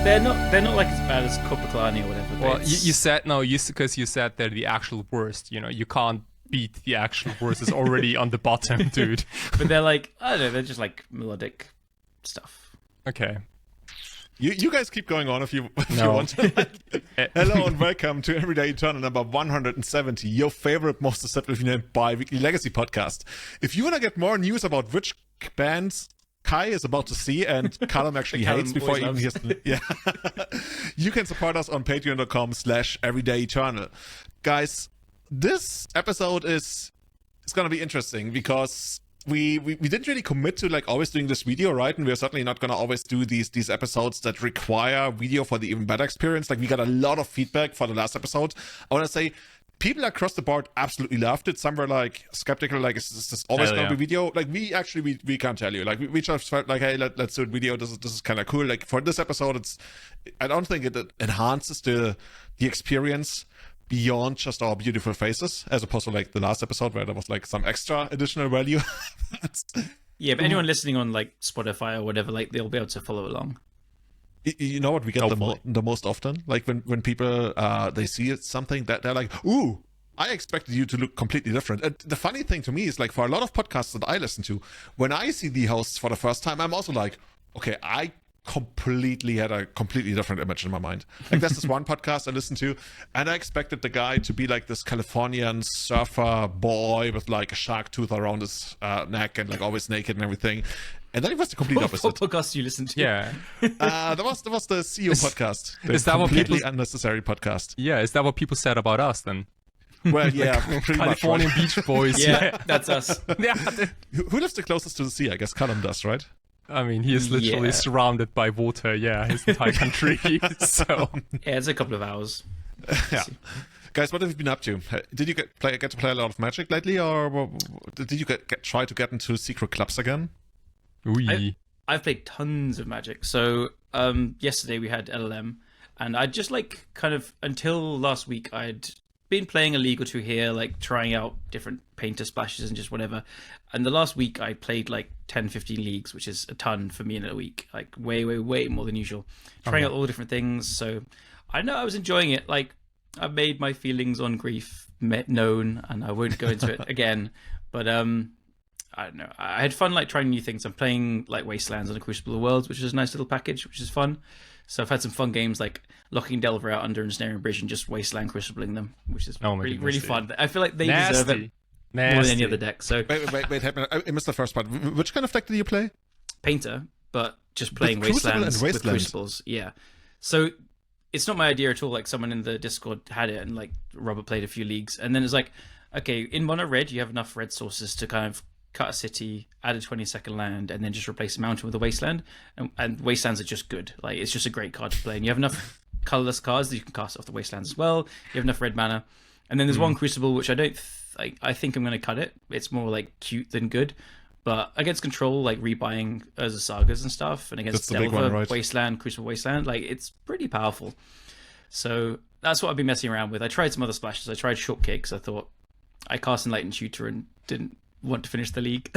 they're not like as bad as Kopaklani or whatever. Well, you said no, because you said they're the actual worst. You can't beat the actual worst. It's already on the bottom, dude. But they're like, I don't know, they're just like melodic stuff. Okay. You guys keep going on if you No. want to. Hello and welcome to Everyday Eternal number 170, your favorite, most deceptively named bi-weekly legacy podcast. If you want to get more news about which bands Kai is about to see and Callum actually hates before he even hears you can support us on patreon.com/everydayeternal. Guys, this episode is going to be interesting because we didn't really commit to like always doing this video, right? And we're certainly not going to always do these episodes that require video for the even better experience. Like we got a lot of feedback for the last episode. I want to say people across the board absolutely loved it. Some were like skeptical, like is this always going to be video? Like we can't tell you. Like we just felt like, hey, let's do a video. This is kind of cool. Like for this episode, I don't think it enhances the experience beyond just our beautiful faces, as opposed to like the last episode where there was like some extra additional value. Yeah, but anyone listening on like Spotify or whatever, like they'll be able to follow along. You know what we get the most often? Like when people they see something that they're like, ooh, I expected you to look completely different. And the funny thing to me is like for a lot of podcasts that I listen to, when I see the hosts for the first time, I'm also like, okay, I completely had a completely different image in my mind. Like there's this one podcast I listened to and I expected the guy to be like this Californian surfer boy with like a shark tooth around his neck and like always naked and everything. And then it was the complete opposite. What podcast do you listen to? Yeah. That was the CEO podcast. Is that what completely unnecessary podcast? Yeah, is that what people said about us then? Well, yeah, pretty Californian much, right? Beach Boys. Yeah, that's us. Yeah. Who lives the closest to the sea? I guess Callum does, right? I mean, he is literally surrounded by water. Yeah, his entire country. So Yeah, it's a couple of hours. Yeah. Guys, what have you been up to? Did you get to play a lot of Magic lately, or did you try to get into secret clubs again? I've played tons of Magic. So yesterday we had LLM, and I'd just like kind of until last week I'd been playing a league or two here, like trying out different painter splashes and just whatever. And the last week I played like 10, 15 leagues, which is a ton for me in a week, like way more than usual. Trying out all the different things. So I know I was enjoying it. Like I've made my feelings on grief known, and I won't go into it again. But I don't know. I had fun like trying new things. I'm playing like Wastelands and a Crucible of Worlds, which is a nice little package, which is fun. So I've had some fun games like locking Delver out under Ensnaring Bridge and just Wasteland Crucibling them, which is really fun. I feel like they deserve it more than any other deck. So wait, I missed the first part. Which kind of deck did you play? Painter, but just playing With Crucible Wastelands and with Wasteland. Crucibles. Yeah. So it's not my idea at all. Like someone in the Discord had it, and like Robert played a few leagues, and then it's like, okay, in mono red you have enough red sources to kind of cut a city, add a 20-second land, and then just replace a mountain with a wasteland. And wastelands are just good. Like it's just a great card to play, and you have enough colorless cards that you can cast off the wastelands as well. You have enough red mana, and then there's one Crucible which I don't. I think I'm going to cut it. It's more like cute than good, but against control, like rebuying Urza Sagas and stuff, and against Delver, right? Wasteland, Crucible Wasteland, like it's pretty powerful. So that's what I've been messing around with. I tried some other splashes. I tried Short Kicks. I thought I cast Enlightened Tutor and didn't want to finish the league,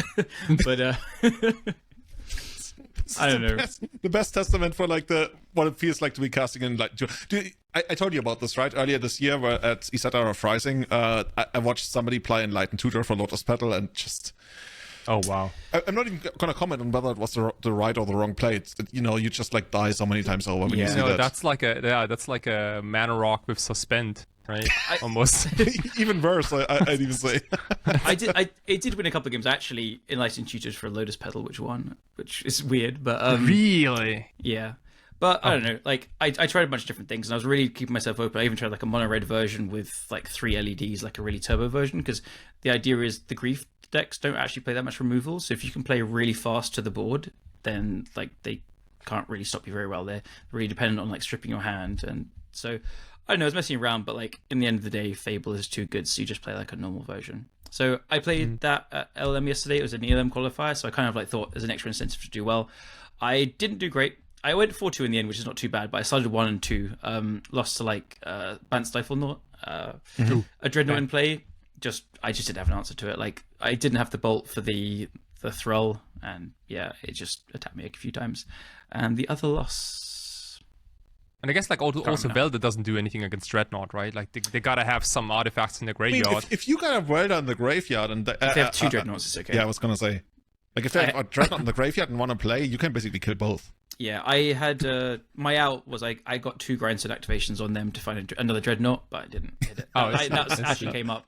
but I don't know. The best testament for like what it feels like to be casting in like. I told you about this right earlier this year, where at Isata of Rising, I watched somebody play Enlightened Tutor for Lotus Petal, and just. Oh wow! I'm not even gonna comment on whether it was the right or the wrong play. You just like die so many times over when you see that. That's like a mana rock with suspend, right? Almost. Even worse, I'd even say. It did win a couple of games actually. Enlightened Tutors for Lotus Petal, which is weird, but really, yeah. But I don't know. Like I tried a bunch of different things, and I was really keeping myself open. I even tried like a mono red version with like 3 LEDs, like a really turbo version, because the idea is the grief decks don't actually play that much removal. So if you can play really fast to the board, then like they can't really stop you very well. They're really dependent on like stripping your hand, and so I don't know. I was messing around, but like in the end of the day, Fable is too good, so you just play like a normal version. So I played that at LM yesterday. It was an ELM qualifier, so I kind of like thought there's an extra incentive to do well. I didn't do great. I went 4-2 in the end, which is not too bad, but I started 1 and 2. Lost to like Bant Stifle, a Dreadnought in play. I just didn't have an answer to it. Like I didn't have the bolt for the Thrall, and yeah, it just attacked me a few times. And the other loss, And I guess like also remember. Velda doesn't do anything against Dreadnought, right? Like they gotta have some artifacts in the I mean, graveyard. if you got a Welder in the graveyard and If they have two Dreadnoughts, it's okay. yeah, I was gonna say, like if they have a Dreadnought in the graveyard and want to play, you can basically kill both. Yeah, I had my out was I got 2 grindstone activations on them to find another Dreadnought, but I didn't hit it. That actually came up,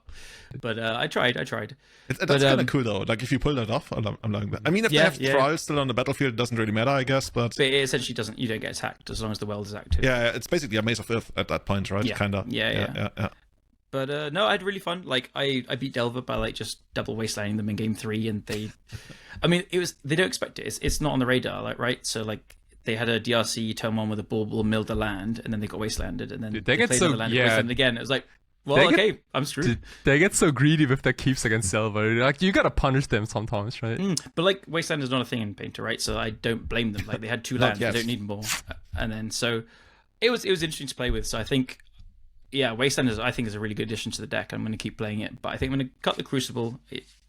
but I tried. That's kind of cool though. Like if you pull that off, I'm like that. I mean, if they have Thrall still on the battlefield, it doesn't really matter, I guess. But it essentially doesn't. You don't get attacked as long as the weld is active. Yeah, it's basically a Maze of Earth at that point, right? Yeah. Kinda. Yeah. But no, I had really fun. Like I beat Delver by like just double wastelanding them in game 3, and they don't expect it. It's not on the radar, like right. So like they had a DRC turn 1 with a bauble milled the land, and then they got wastelanded, and then Dude, they get so wastelanded again. It was like, well, okay, I'm screwed. Dude, they get so greedy with their keeps against Silver. Like you gotta punish them sometimes, right? But like wasteland is not a thing in Painter, right? So I don't blame them. Like they had 2 lands, they don't need more, and then so it was interesting to play with. So I think. Yeah, Wasteland is a really good addition to the deck. I'm going to keep playing it, but I think when I cut the Crucible,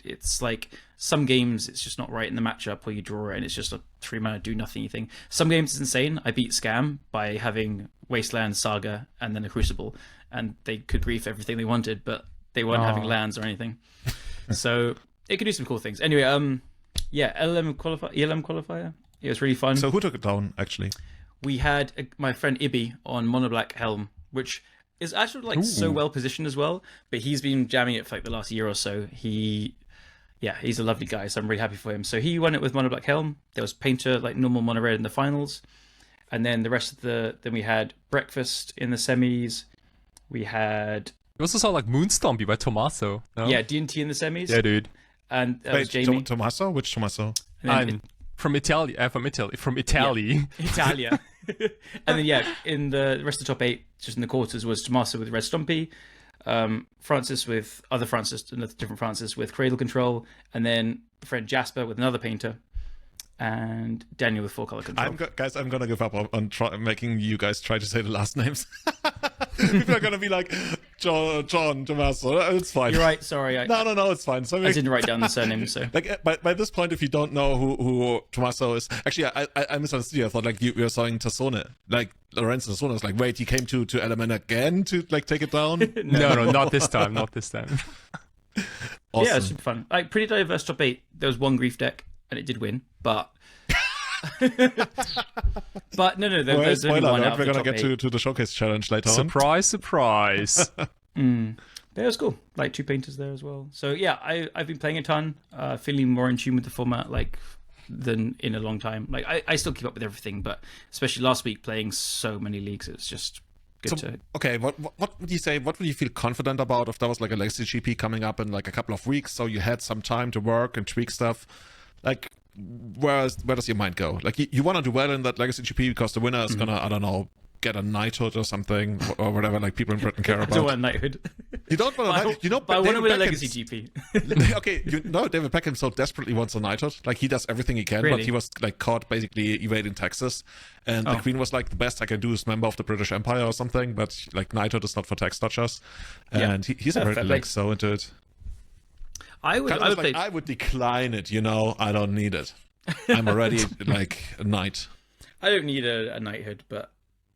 it's like some games it's just not right in the matchup, or you draw it and it's just a 3-mana do nothing thing. Some games it's insane. I beat Scam by having Wasteland, Saga, and then a Crucible, and they could grief everything they wanted, but they weren't having lands or anything. So it could do some cool things. Anyway, ELM qualifier. It was really fun. So who took it down actually? We had my friend Ibby on Mono Black Helm, which is actually like so well positioned as well, but he's been jamming it for like the last year or so. He's a lovely guy, so I'm really happy for him. So he won it with Mono Black Helm. There was Painter, like normal Mono Red in the finals, and then the rest of then we had Breakfast in the semis. We had You also saw like Moonstompy by Tommaso. No? D&T in the semis. Yeah, dude. And that Wait, was Jamie. Tommaso? Which Tommaso? From Italy. From Italy. Yeah, Italia. And then in the rest of the top 8, just in the quarters, was Tommaso with Red Stompy, Francis with other Francis, another different Francis with Cradle Control, and then friend Jasper with another Painter, and Daniel with 4-color Control. I'm gonna give up on making you guys try to say the last names. People are gonna be like John, Tommaso. It's fine. You're right. Sorry. No, it's fine. So I didn't write down the surname. So like by this point, if you don't know who Tommaso is, actually I misunderstood you. I thought like you were saying Tassone, like Lorenzo Tassone. I was like, wait, he came to Element again to like take it down? No, not this time. Not this time. Awesome. Yeah, it's super fun. Like pretty diverse top 8. There was one grief deck, and it did win, but. But no, there's only one out of we're the gonna top get 8. to the showcase challenge later on. Surprise. Yeah, it was cool. Like 2 Painters there as well. So yeah, I've been playing a ton, feeling more in tune with the format than in a long time. Like I still keep up with everything, but especially last week playing so many leagues, it's just good to. Okay, what would you say? What would you feel confident about if there was like a Legacy GP coming up in like a couple of weeks, so you had some time to work and tweak stuff? Like, where does your mind go? Like you want to do well in that Legacy GP because the winner is gonna, I don't know, get a knighthood or something or whatever, like people in Britain care about. I don't want a knighthood. You don't want a knighthood. You know, but I want to win a David Legacy GP. Okay, David Beckham so desperately wants a knighthood. Like he does everything he can, Really? but he was like caught basically evading taxes, and the Queen was like, the best I can do is member of the British Empire or something. But like knighthood is not for tax dodgers, and he's apparently like so into it. I would decline it. I don't need it. I'm already like a knight. I don't need a knighthood, but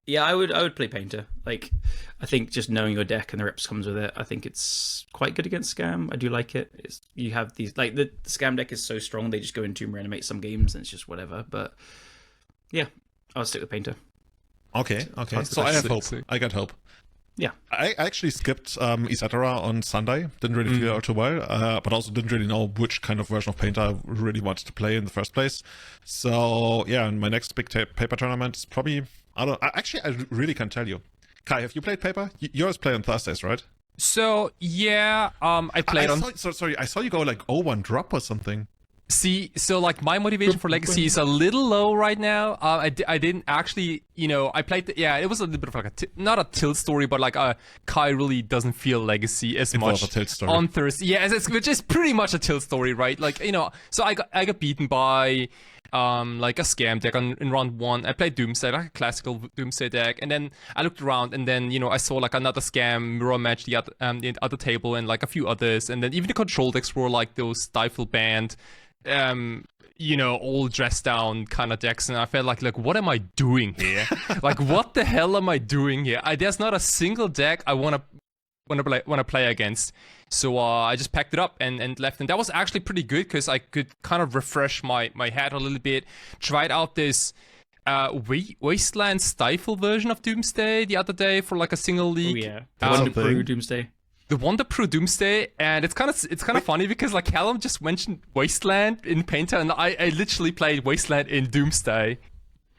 yeah, I would play Painter. Like, I think just knowing your deck and the reps comes with it. I think it's quite good against Scam. I do like it. You have these like the Scam deck is so strong they just go into and reanimate some games and it's just whatever. But yeah, I'll stick with Painter. Okay. So I have hope. I got hope. Yeah. I actually skipped Isadora on Sunday. Didn't really feel it too well, but also didn't really know which kind of version of Painter I really wanted to play in the first place. So yeah, and my next big paper tournament is probably, I really can't tell you. Kai, have you played paper? You always play on Thursdays, right? So yeah, I played I saw you go like 0-1 drop or something. See, so like my motivation for Legacy is a little low right now. I didn't actually, I played, it was a little bit of like not a tilt story, but like Kai really doesn't feel Legacy as much a tilt story. on Thursday. Yeah, which is pretty much a tilt story, right? Like, so I got beaten by like a scam deck in round 1. I played Doomsday, like a classical Doomsday deck, and then I looked around, and then I saw like another scam mirror match the other table, and like a few others, and then even the control decks were like those stifle band, all dressed down kind of decks, and I felt like what am I doing here? Like, what the hell am I doing here? There's not a single deck I want to play against. So I just packed it up and left, and that was actually pretty good because I could kind of refresh my head a little bit. Tried out this Wasteland Stifle version of Doomsday the other day for like a single league. Oh yeah, Wonder Brew Doomsday. The Wonder Brew Doomsday, and it's kind of funny because like Callum just mentioned Wasteland in Painter, and I literally played Wasteland in Doomsday.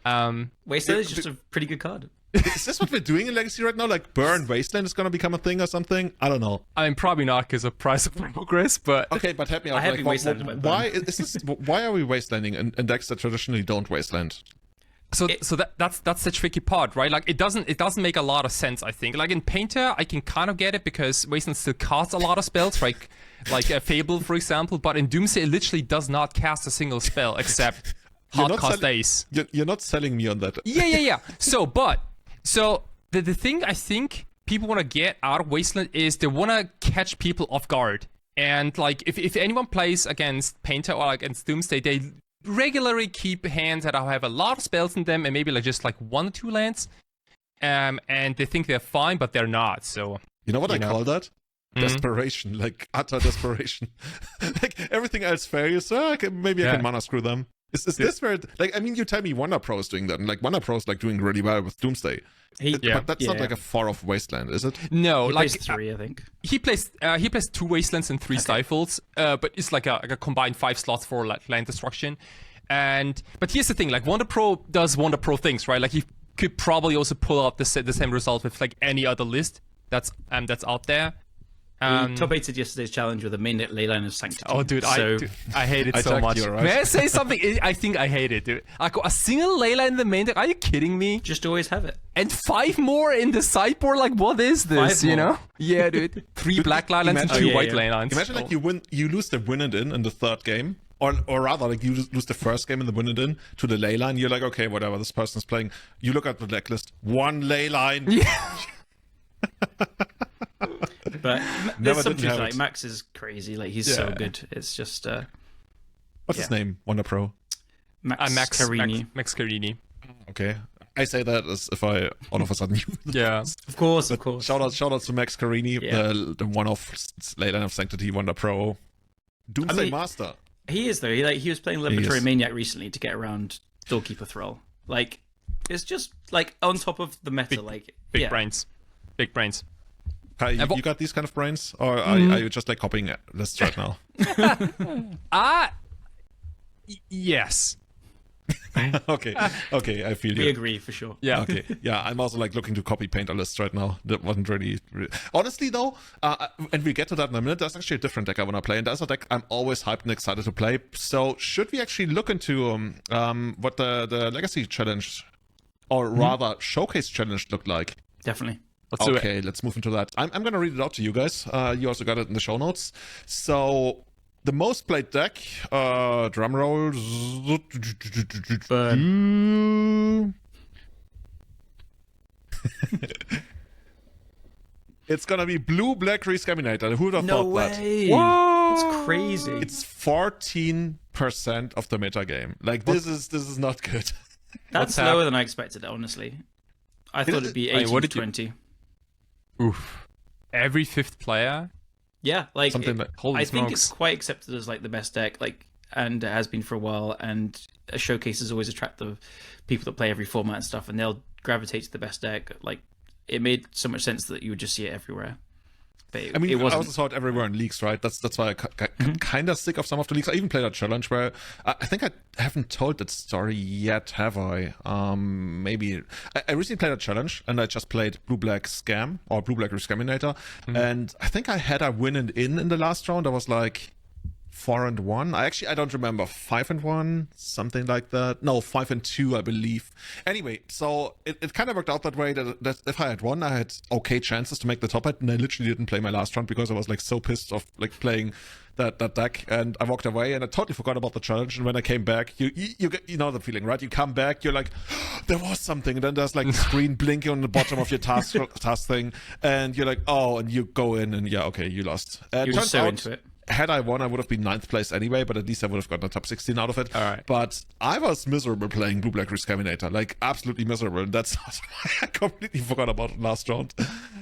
Wasteland is just a pretty good card. Is this what we're doing in Legacy right now? Like, Burn Wasteland is going to become a thing or something? I don't know. I mean, probably not because of price of progress, but... Okay, but help me out. I have been Wastelanded by Burn. Why are we Wastelanding in decks that traditionally don't Wasteland? So that's the tricky part, right? Like, it doesn't make a lot of sense, I think. Like, in Painter, I can kind of get it because Wasteland still casts a lot of spells, like a Fable, for example, but in Doomsday, it literally does not cast a single spell except hard cost Ace. You're not selling me on that. Yeah. So the thing I think people want to get out of Wasteland is they want to catch people off guard. And like if anyone plays against Painter or against Doomsday, they regularly keep hands that have a lot of spells in them and maybe like just like 1 or 2 lands. And they think they're fine, but they're not. So you know what I call that? Desperation, like utter desperation. Like everything else fails. Maybe I can mana screw them. Is this where, like, I mean, you tell me Wonder Pro is doing that, and like Wonder Pro is like doing really well with Doomsday. But that's not like a far off Wasteland, is it? No, he like plays 3, I think. He plays 2 Wastelands and 3 Stifles, but it's like a combined 5 slots for like land destruction. But here's the thing, like Wonder Pro does Wonder Pro things, right? Like he could probably also pull out the same result with like any other list that's out there. He top 8'd yesterday's challenge with a main leyline of Sanctity. Oh, dude, I hate it so much. You, right? May I say something? I think I hate it, dude. I got a single leyline in the main deck. Are you kidding me? Just always have it. And 5 more in the sideboard? Like, what is this, 5 more. you know? Yeah, dude. 3 black ley lines and 2 white ley lines. Imagine like you lose the win and in the 3rd game. Or rather, like you lose the 1st game in the win and in to the ley line. You're like, okay, whatever, this person's playing. You look at the deck list. 1 ley line. Yeah. But there's some truth, like Max is crazy, like he's so good. It's just what's his name? Wonder Pro. Max Carini. Max Carini. Okay. I say that as if I all of a sudden knew. Yeah. Of course. Shout out to Max Carini, the one-off Leyline of Sanctity Wonder Pro. Doomsday Master. He is though. He was playing Laboratory Maniac recently to get around Doorkeeper Thrall. Like it's just like on top of the meta, big brains. Big brains. Kai, you got these kind of brains, or are you just like copying lists right now? Yes. Okay, I feel you. We agree for sure. Yeah. Okay. Yeah, I'm also like looking to copy Painter lists right now. That wasn't really... Honestly though, and we get to that in a minute, there's actually a different deck I want to play, and that's a deck I'm always hyped and excited to play. So should we actually look into what the Legacy Challenge, or rather Showcase Challenge looked like? Definitely. Okay, let's move into that. I'm going to read it out to you guys. You also got it in the show notes. So, the most played deck, drum roll. It's going to be Blue-Black Rescaminator. Who would have thought that? No way. That's crazy. It's 14% of the meta game. Like, this is not good. That's lower than I expected, honestly. I thought it'd be 18 to 20. Oof. Every 5th player? Yeah, like holy I smokes. think it's quite accepted as like the best deck, like, and it has been for a while. And showcases always attract the people that play every format and stuff, and they'll gravitate to the best deck. Like, it made so much sense that you would just see it everywhere. But I mean, it wasn't. I also saw it everywhere in leagues, right? That's why I'm kind of sick of some of the leagues. I even played a challenge where I think I haven't told that story yet, have I? Maybe. I recently played a challenge, and I just played Blue-Black Scam, or Blue-Black Rescaminator, and I think I had a win and in the last round. I was like 4-1. I don't remember. 5-1, something like that. No, 5-2, I believe. Anyway, so it kind of worked out that way that if I had won, I had okay chances to make the top 8, and I literally didn't play my last round because I was like so pissed off like playing that deck, and I walked away and I totally forgot about the challenge. And when I came back, you know the feeling, right? You come back, you're like, there was something, and then there's like the screen blinking on the bottom of your task thing, and you're like, oh, and you go in and yeah, okay, you lost. You're turns so out, into it. Had I won, I would have been 9th place anyway, but at least I would have gotten a top 16 out of it. All right. But I was miserable playing Blue-Black Rescaminator, like absolutely miserable. And that's why I completely forgot about it last round.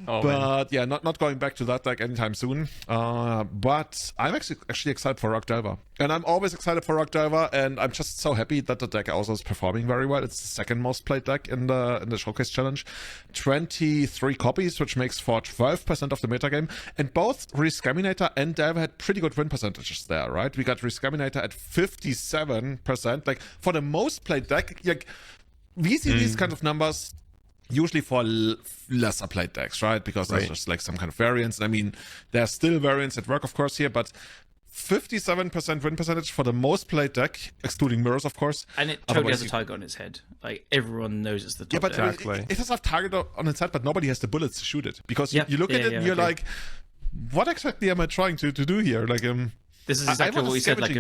Oh, but yeah, not going back to that deck anytime soon. But I'm actually excited for Rock Delver. And I'm always excited for Rock Delver, and I'm just so happy that the deck also is performing very well. It's the second most played deck in the Showcase Challenge. 23 copies, which makes for 12% of the metagame. And both Rescaminator and Delver had pretty good win percentages there, right? We got Rescaminator at 57%. Like, for the most played deck, like, we see these kind of numbers usually for lesser played decks, right? Because there's just like some kind of variance. I mean, there's still variance at work, of course, here, but 57% win percentage for the most played deck, excluding mirrors, of course. And it totally has a target on its head. Like, everyone knows it's the top. Yeah, but Exactly. it has a target on its head, but nobody has the bullets to shoot it. Because you look at it and you're like, what exactly am I trying to do here? Like, this is exactly what we said like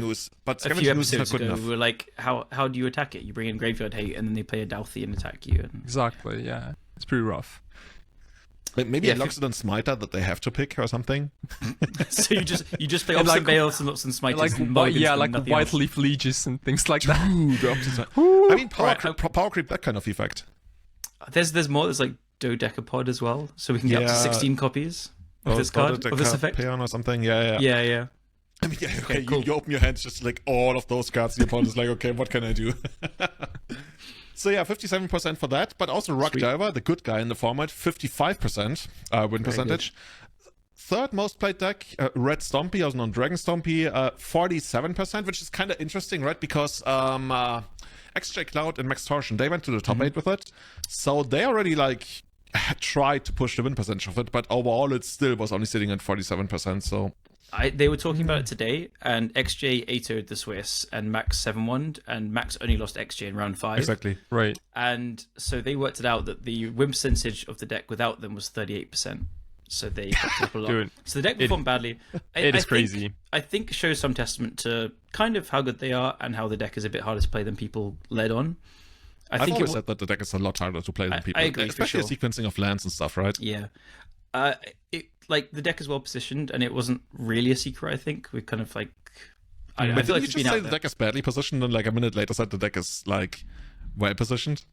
but a few episodes episodes is not good ago. enough. We were like, how do you attack it? You bring in Graveyard Hate, and then they play a Douthie and attack you. And... Exactly, yeah. It's pretty rough. Maybe a Loxodon Smiter that they have to pick or something. So you just play Obstinate Bales and Loxodon Smiters. Like, and mulligans like and White else. Leaf Leeches and things like that. I mean, power creep, that kind of effect. There's more. There's like Dodecapod as well, so we can get up to 16 copies of this card, of this effect. Peon or something. Yeah. Yeah. I mean, okay, cool. you open your hands, just like all of those cards. The opponent is like, okay, what can I do? So yeah, 57% for that, but also Rock Delver, the good guy in the format, 55% win percentage. Third most played deck, Red Stompy, also known Dragon Stompy, 47%, which is kind of interesting, right? Because XJ Cloud and Max Torsion, they went to the top 8 with it. So they already like tried to push the win percentage of it, but overall it still was only sitting at 47%. So they were talking about it today, and XJ 8-0'd the Swiss, and Max 7-1'd, and Max only lost XJ in round 5. Exactly. Right. And so they worked it out that the win percentage of the deck without them was 38%. So they got up a lot. Dude, so the deck performed badly. It is crazy. I think it shows some testament to kind of how good they are and how the deck is a bit harder to play than people led on. I've always said that the deck is a lot harder to play than people. I agree, especially for the sequencing of lands and stuff, right? Yeah. Like the deck is well positioned, and it wasn't really a secret. I think we kind of like. I feel like you just say the deck is badly positioned, and like a minute later said the deck is like well positioned.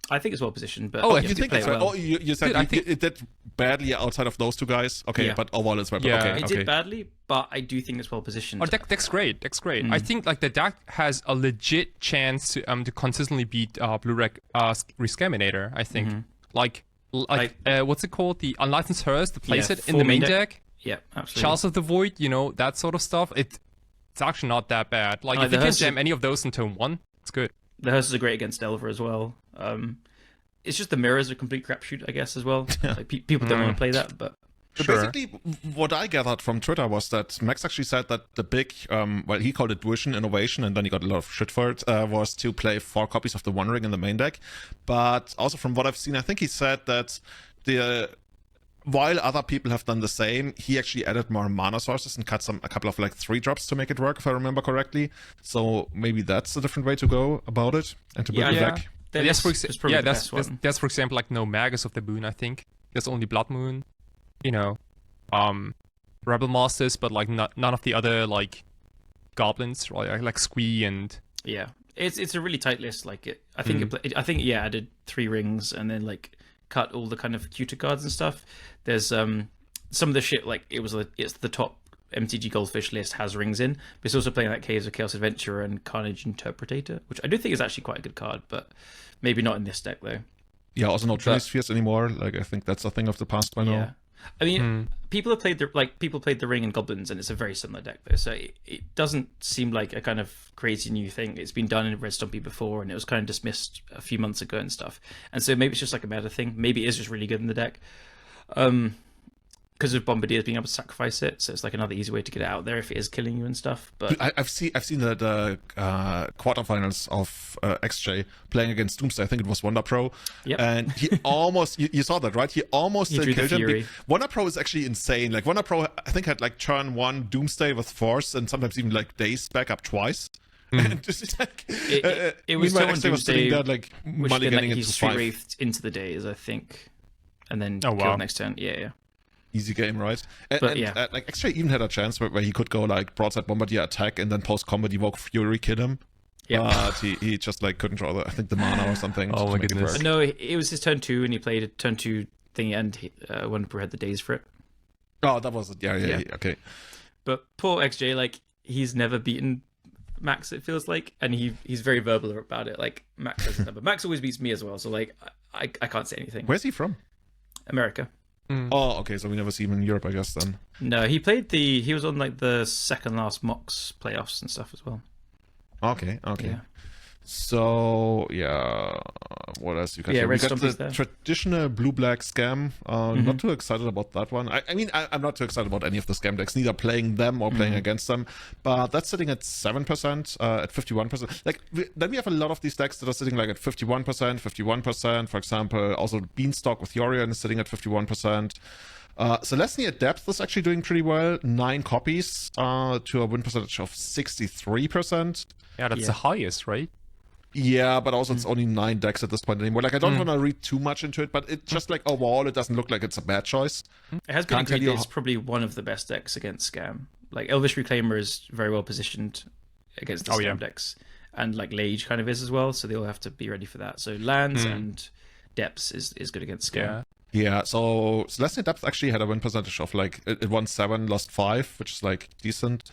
I think it's well positioned, but you think that's right? Well. Oh, you said it did badly outside of those two guys. Okay, but overall it's well. Yeah. Okay, it did badly, but I do think it's well positioned. Oh, deck's great. I think like the deck has a legit chance to consistently beat Blue Rescaminator. I think like what's it called? The Unlicensed Hearse, the playset in the main deck. Yeah, absolutely. Charles of the Void, that sort of stuff. It's actually not that bad. Like if you can jam any of those in turn 1, it's good. The Hearses are great against Delver as well. It's just the mirrors are a complete crapshoot, I guess, as well. Like people don't want to play that, but. Basically, what I gathered from Twitter was that Max actually said that the big, he called it vision innovation, and then he got a lot of shit for it, was to play 4 copies of the One Ring in the main deck. But also from what I've seen, I think he said that while other people have done the same, he actually added more mana sources and cut a couple of like 3-drops to make it work, if I remember correctly. So maybe that's a different way to go about it and to build a deck. That's for example like no Magus of the Boon. I think there's only Blood Moon. Rebel Masters, but like none of the other like goblins, right? Like Squee and it's a really tight list. Like I think added 3 rings and then like cut all the kind of cuter cards and stuff. There's some of the shit like it's the top MTG Goldfish list has rings in, but it's also playing like Caves of Chaos Adventurer and Carnage Interpretator, which I do think is actually quite a good card, but maybe not in this deck though. Yeah, also no Trinispheres anymore. Like I think that's a thing of the past by now. Yeah. I mean, people played the Ring and Goblins, and it's a very similar deck though. So it doesn't seem like a kind of crazy new thing. It's been done in Red Stompy before, and it was kind of dismissed a few months ago and stuff. And so maybe it's just like a meta thing. Maybe it is just really good in the deck. because of Bombardiers being able to sacrifice it, so it's like another easy way to get it out there if it is killing you and stuff. But I've seen the quarterfinals of XJ playing against Doomsday. I think it was Wonder Pro, and he almost you saw that, right? He almost drew the killed him. Fury. Wonder Pro is actually insane. Like Wonder Pro, I think had like turn 1 Doomsday with Force, and sometimes even like days back up twice. And just like it was meanwhile, still on XJ was sitting Doomsday, there like which money then like, getting he into street 5. wraithed into the days, I think, and then Oh, wow. killed next turn. Yeah. Easy game, right? And, But, like XJ even had a chance where he could go like broadside Bombardier attack and then post combat evoke Fury kill him. Yeah. But he just like couldn't draw I think the mana or something. Oh to my make it goodness. work. No, it was his turn 2, and he played a turn 2 thing, and Wonder Pro had the days for it. Oh, that was it. Yeah. Okay. But poor XJ, like, he's never beaten Max, it feels like, and he's very verbal about it. Like, Max doesn't have, but Max always beats me as well, so like I can't say anything. Where's he from? America. Oh, okay. So we never see him in Europe, I guess then. No, he was on like the second last Mox playoffs and stuff as well. Okay. Yeah. So yeah, what else you got? Yeah, here? Red We got Stompy's the there. traditional blue-black scam. Not too excited about that one. I mean, I'm not too excited about any of the scam decks, neither playing them or playing against them. But that's sitting at 7%, at 51%. Like then we have a lot of these decks that are sitting like at 51%, 51%. For example, also Beanstalk with Yorion is sitting at 51%. Celestia at depth is actually doing pretty well. 9 copies to a win percentage of 63%. Yeah, that's the highest, right? Yeah, but also it's only 9 decks at this point anymore. Like I don't want to read too much into it, but it's just like overall it doesn't look like it's a bad choice. It has been Can't tell agreed you that it's probably one of the best decks against Scam. Like Elvish Reclaimer is very well positioned against the Scam decks, and like Lage kind of is as well. So they all have to be ready for that. So lands and depths is good against Scam. Yeah, so Celestia Depth actually had a win percentage of like it won 7, lost 5, which is like decent.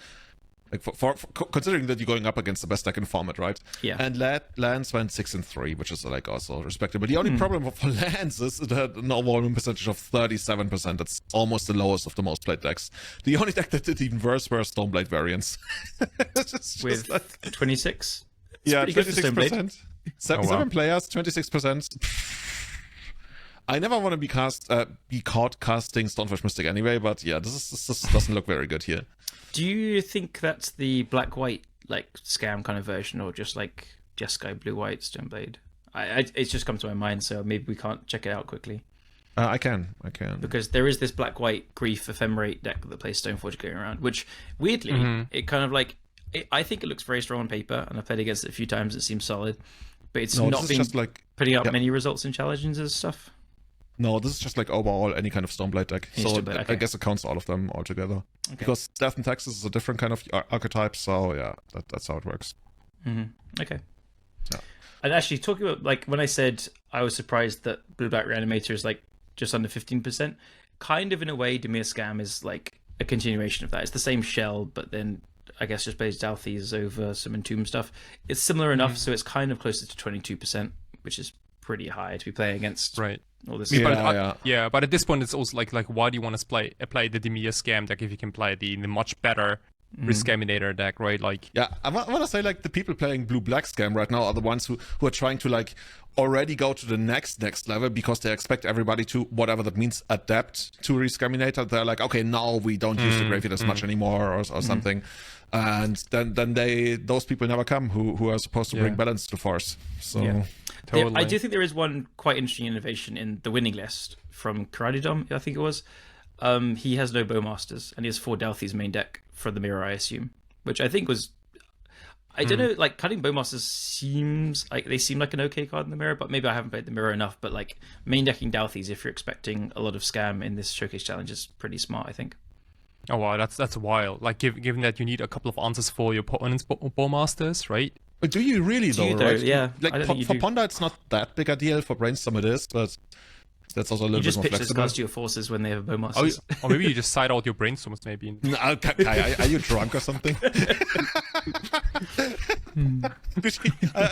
Like for considering that you're going up against the best deck in format, right? Yeah. And lands went 6 and 3, which is like also respectable. The only problem for lands is it had an overall win percentage of 37%. That's almost the lowest of the most played decks. The only deck that did even worse were Stoneblade variants. With like 26. Yeah, 26%. 7 players, 26%. I never want to be caught casting Stonefish Mystic anyway, but yeah, this doesn't look very good here. Do you think that's the black-white like Scam kind of version, or just like Jeskai blue-white Stoneblade? It's just come to my mind, so maybe we can't check it out quickly. I can. Because there is this black-white Grief Ephemerate deck that plays Stoneforge going around, which weirdly, it kind of like, I think it looks very strong on paper, and I've played against it a few times, it seems solid, but it's not been just like putting up many results in challenges and stuff. No, this is just like overall any kind of Stoneblade deck. So Stoneblade, I guess it counts all of them all together. Okay. Because Death and Texas is a different kind of archetype, so yeah, that's how it works. Okay. Yeah. And actually, talking about, like, when I said I was surprised that Blue-Black Reanimator is, like, just under 15%, kind of in a way, Dimir Scam is, like, a continuation of that. It's the same shell, but then, I guess, just plays Dalthes over some Entomb stuff. It's similar enough, so it's kind of closer to 22%, which is pretty high to be playing against. Right. All this But at this point, it's also like why do you want to play the Dimir Scam deck if you can play the much better Riskaminator deck, right? Like, yeah, I want to say like the people playing Blue-Black Scam right now are the ones who are trying to like already go to the next level because they expect everybody to, whatever that means, adapt to Riskaminator. They're like, okay, now we don't use the graveyard as much anymore or something. And then those people never come who are supposed to bring balance to Force. So totally. I do think there is one quite interesting innovation in the winning list from Karadidom, I think it was. He has no Bowmasters, and he has 4 Dalthes main deck for the mirror, I assume, which I think was, I don't know, like cutting Bowmasters seems like they seem like an okay card in the mirror, but maybe I haven't played the mirror enough. But like main decking Dalthes, if you're expecting a lot of Scam in this showcase challenge, is pretty smart, I think. oh wow, that's wild. Like given that you need a couple of answers for your opponent's Bowmasters, right? But do you really though? Right? Yeah. Like I don't think you for do. Ponder, it's not that big a deal. For Brainstorm, it is, but that's also a little You just bit more pitch the flexible. cards to your forces when they have Bowmasters. Or maybe you just side out your brainstorms, maybe. No, Kai, are you drunk or something? I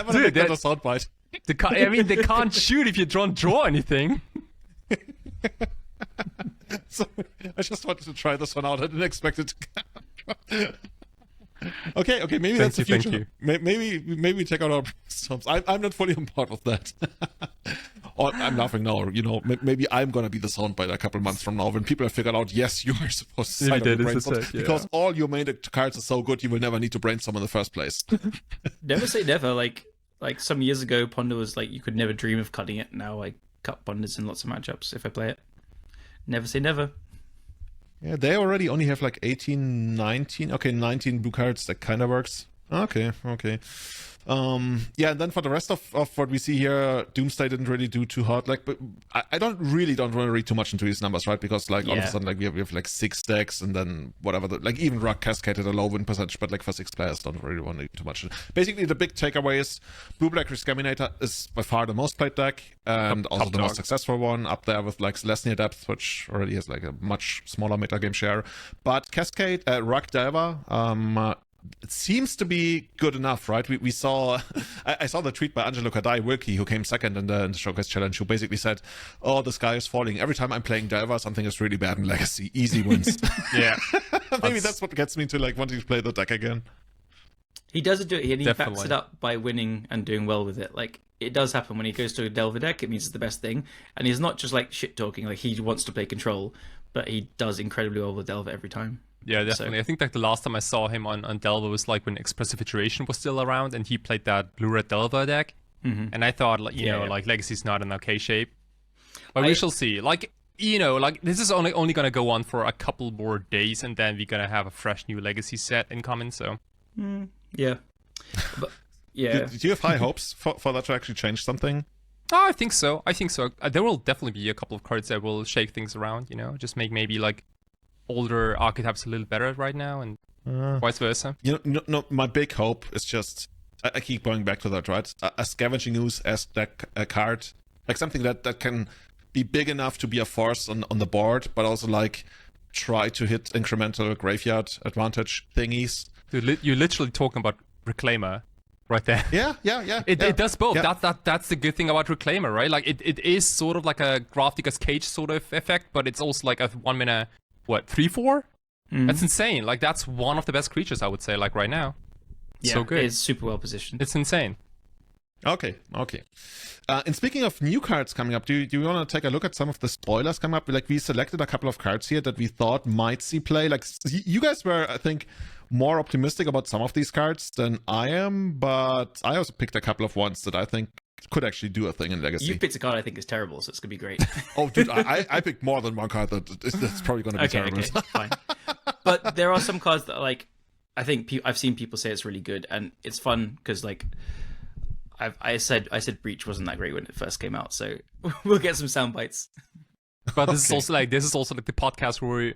want to make that a soundbite. I mean, they can't shoot if you don't draw anything. So, I just wanted to try this one out. I didn't expect it to. Okay, maybe that's the future. Thank you. Maybe we take out our brainstorms. I'm not fully on board with that. Or I'm laughing now. Maybe I'm gonna be the soundbite a couple months from now when people have figured out, yes, you are supposed to sign up brainstorm because all your main cards are so good, you will never need to brainstorm in the first place. Never say never. Like some years ago, Ponder was like you could never dream of cutting it. Now I cut Ponders in lots of matchups if I play it. Never say never. Yeah, they already only have like 18, 19. Okay, 19 blue cards. That kind of works. Okay. Yeah, and then for the rest of what we see here, Doomsday didn't really do too hard. Like, but I don't want to read too much into these numbers, right? Because like all of a sudden, like we have like 6 decks, and then whatever. Like even Rock Cascade had a low win percentage, but like for 6 players, don't really want to read too much. Basically, the big takeaway is Blue Black Rescaminator is by far the most played deck, and also the most successful one, up there with like Lesnier Depth, which already has like a much smaller meta game share. But Cascade, Rock Delver, it seems to be good enough, right? We saw, I saw the tweet by Angelo Kadai Wilkie, who came second in the Showcase Challenge, who basically said, "Oh, the sky is falling. Every time I'm playing Delver, something is really bad in Legacy. Easy wins." Yeah. Maybe that's what gets me to like wanting to play the deck again. He doesn't do it. He backs it up by winning and doing well with it. Like, it does happen when he goes to a Delver deck. It means it's the best thing. And he's not just like shit talking, like he wants to play control, but he does incredibly well with Delver every time. Yeah, definitely. So, I think like the last time I saw him on Delver was like when Expressive Iteration was still around, and he played that blue-red Delver deck. And I thought, like, you know, like Legacy's not in okay shape. But we shall see. Like, you know, like this is only going to go on for a couple more days, and then we're going to have a fresh new Legacy set incoming, so... Yeah. But, yeah. Do you have high hopes for that to actually change something? Oh, I think so. There will definitely be a couple of cards that will shake things around, you know, just make maybe like older archetypes a little better right now, and vice versa. No, my big hope is just, I keep going back to that, right? A Scavenging Ooze as a card, like something that can be big enough to be a force on the board, but also like try to hit incremental graveyard advantage thingies. Dude, you're literally talking about Reclaimer right there. Yeah. It does both. Yeah. That's the good thing about Reclaimer, right? Like it is sort of like a Grafdigger's Cage sort of effect, but it's also like a 1 mana, 3/4? That's insane. Like that's one of the best creatures, I would say, like right now. Yeah, so good. It's super well positioned. It's insane. Okay. And speaking of new cards coming up, do you want to take a look at some of the spoilers coming up? Like we selected a couple of cards here that we thought might see play. Like you guys were, I think, more optimistic about some of these cards than I am, but I also picked a couple of ones that I think could actually do a thing in Legacy. You picked a card I think is terrible, so it's gonna be great. Oh, dude, I picked more than one card that's probably going to be terrible. Okay, fine. But there are some cards that like I think I've seen people say it's really good, and it's fun because like I said Breach wasn't that great when it first came out, so we'll get some sound bites. But this is also like the podcast where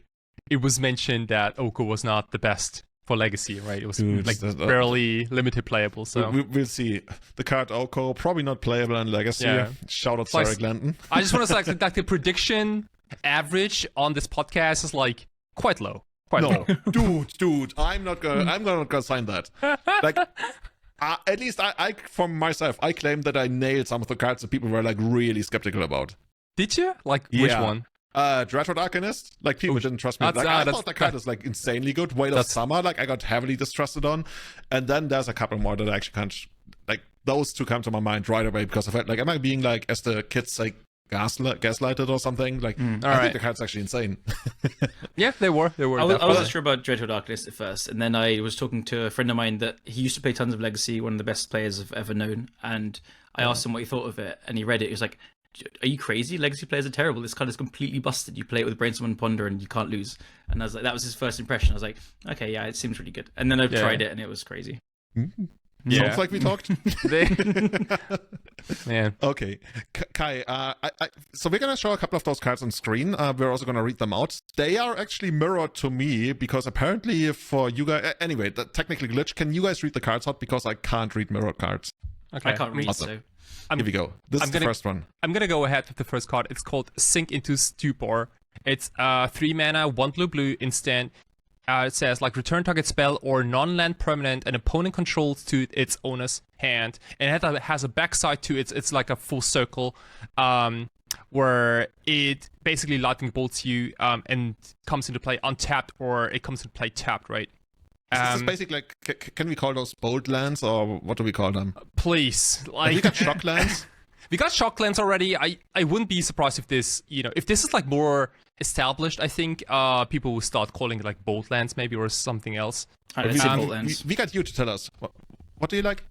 it was mentioned that Oko was not the best for Legacy, right? It was barely limited playable. So we'll see. The card Oko probably not playable in Legacy. Yeah. Shout out Sarah Glanton. I just want to say like the prediction average on this podcast is like quite low. Dude, I'm not gonna sign that. Like, at least I for myself, I claim that I nailed some of the cards that people were like really skeptical about. Did you? Like which one? Dreadhorde Arcanist. Like people didn't trust me. Like, I thought that card is like insanely good. Wait of Summer, like I got heavily distrusted on. And then there's a couple more that I actually can't, like those two come to my mind right away because of it. Like am I being like, as the kids say, gaslighted or something? Like I think the card's actually insane. Yeah, they were. I wasn't sure about Dreadhorde Arcanist at first, and then I was talking to a friend of mine that he used to play tons of Legacy, one of the best players I've ever known, and I asked him what he thought of it, and he read it. He was like, "Are you crazy? Legacy players are terrible. This card is completely busted. You play it with Brainstorm and Ponder, and you can't lose." And I was like, that was his first impression. I was like, okay, yeah, it seems really good. And then I tried it, and it was crazy. Yeah. Sounds like we talked. Man. Okay, Kai. So we're gonna show a couple of those cards on screen. We're also gonna read them out. They are actually mirrored to me because apparently for you guys, anyway, technically glitch. Can you guys read the cards out because I can't read mirrored cards? Okay. I can't read. So here we go. This is the first one. I'm gonna go ahead with the first card. It's called Sink into Stupor. It's 3 mana, 1 blue instant. It says like return target spell or non-land permanent an opponent controls to its owner's hand, and it has a backside to it. It's like a full circle, where it basically lightning bolts you, and comes into play untapped, or it comes into play tapped, right? This is basically like, can we call those bold lands, or what do we call them? Please, like have you got shock lands? we got shock lands already. I wouldn't be surprised if this, if this is like more established. I think people will start calling it like bolt lands maybe or something else. We got you to tell us. What do you like?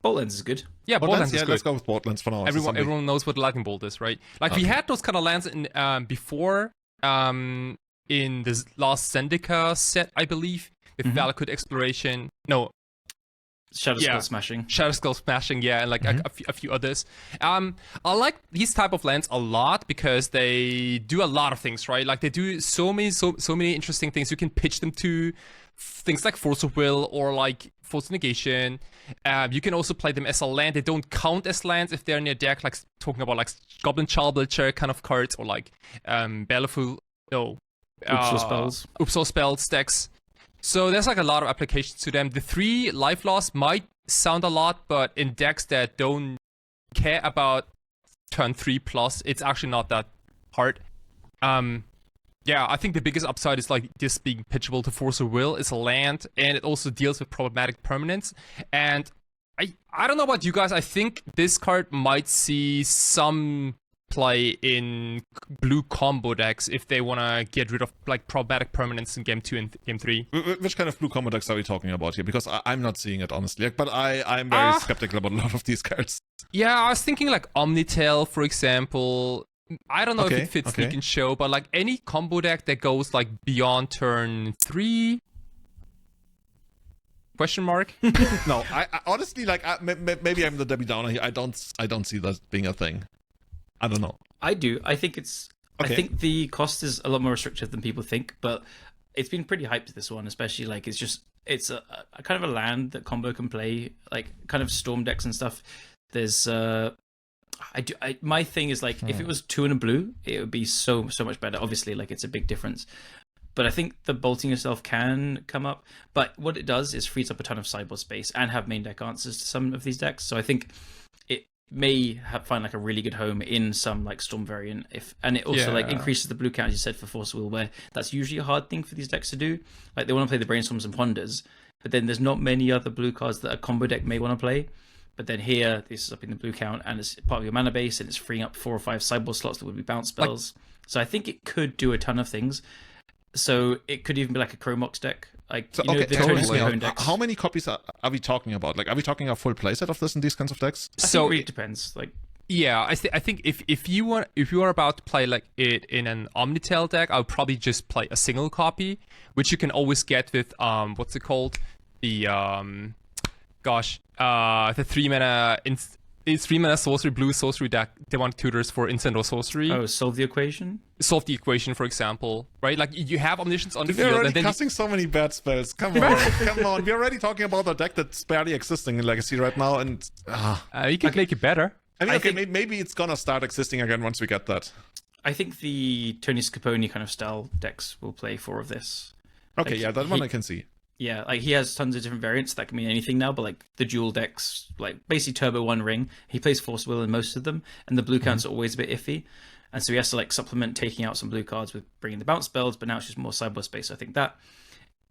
Bolt lands is good. Yeah, bolt lands is good. Let's go with bolt lands for now. Everyone knows what lightning bolt is, right? Like we had those kind of lands in before in this last Zendika set, I believe, with Valakut Exploration. No. Skull Smashing. Skull Smashing, yeah, and like a few others. I like these type of lands a lot because they do a lot of things, right? Like they do so many interesting things. You can pitch them to things like Force of Will or like Force of Negation. You can also play them as a land. They don't count as lands if they're in your deck, like talking about like Goblin Childblazer kind of cards or like Baleful, Upsal spells decks. So there's like a lot of applications to them. The 3 life loss might sound a lot, but in decks that don't care about turn 3+, it's actually not that hard. Yeah, I think the biggest upside is like this being pitchable to Force of Will. It's a land, and it also deals with problematic permanents. And I don't know about you guys. I think this card might see some play in blue combo decks if they want to get rid of like problematic permanents in game 2 and game 3. Which kind of blue combo decks are we talking about here? Because I'm not seeing it, honestly. But I'm very skeptical about a lot of these cards. Yeah, I was thinking like Omnitail, for example. I don't know if it fits Sneak and Show, but like any combo deck that goes like beyond turn 3... Question mark? No, I honestly, like, maybe I'm the Debbie Downer here. I don't see that being a thing. I don't know. I do. I think it's. Okay. I think the cost is a lot more restrictive than people think, but it's been pretty hyped, this one, especially like it's a kind of a land that combo can play, like kind of storm decks and stuff. There's my thing is like if it was 2 and a blue, it would be so much better. Obviously, like it's a big difference. But I think the bolting yourself can come up. But what it does is frees up a ton of sideboard space and have main deck answers to some of these decks. So I think it may find like a really good home in some like Storm variant. And it also like increases the blue count, as you said, for Force of Will, where that's usually a hard thing for these decks to do. Like they want to play the Brainstorms and Ponders, but then there's not many other blue cards that a combo deck may want to play. But then here, this is up in the blue count, and it's part of your mana base, and it's freeing up 4 or 5 sideboard slots that would be bounce spells. So I think it could do a ton of things. So it could even be like a Chromox deck. Like, so, how many copies are we talking about? Like, are we talking a full playset of this in these kinds of decks? So it really depends. Like, yeah, I think if you are about to play like it in an Omnitail deck, I would probably just play a single copy, which you can always get with what's it called? The the 3 mana. It's 3 mana sorcery, blue sorcery deck. They want tutors for instant or sorcery. Oh, solve the equation? Solve the equation, for example. Right? Like, you have omniscience on the field. We're already casting so many bad spells. Come on. Come on. We're already talking about a deck that's barely existing in Legacy right now. And you can make it better. I mean, maybe it's gonna start existing again once we get that. I think the Tony Scapone kind of style decks will play 4 of this. Okay, like, yeah, that one I can see. Yeah, like he has tons of different variants that can mean anything now, but like the dual decks, like basically Turbo One Ring, he plays Force Will in most of them, and the blue counts are always a bit iffy, and so he has to like supplement taking out some blue cards with bringing the bounce spells, but now it's just more sideboard space. So I think that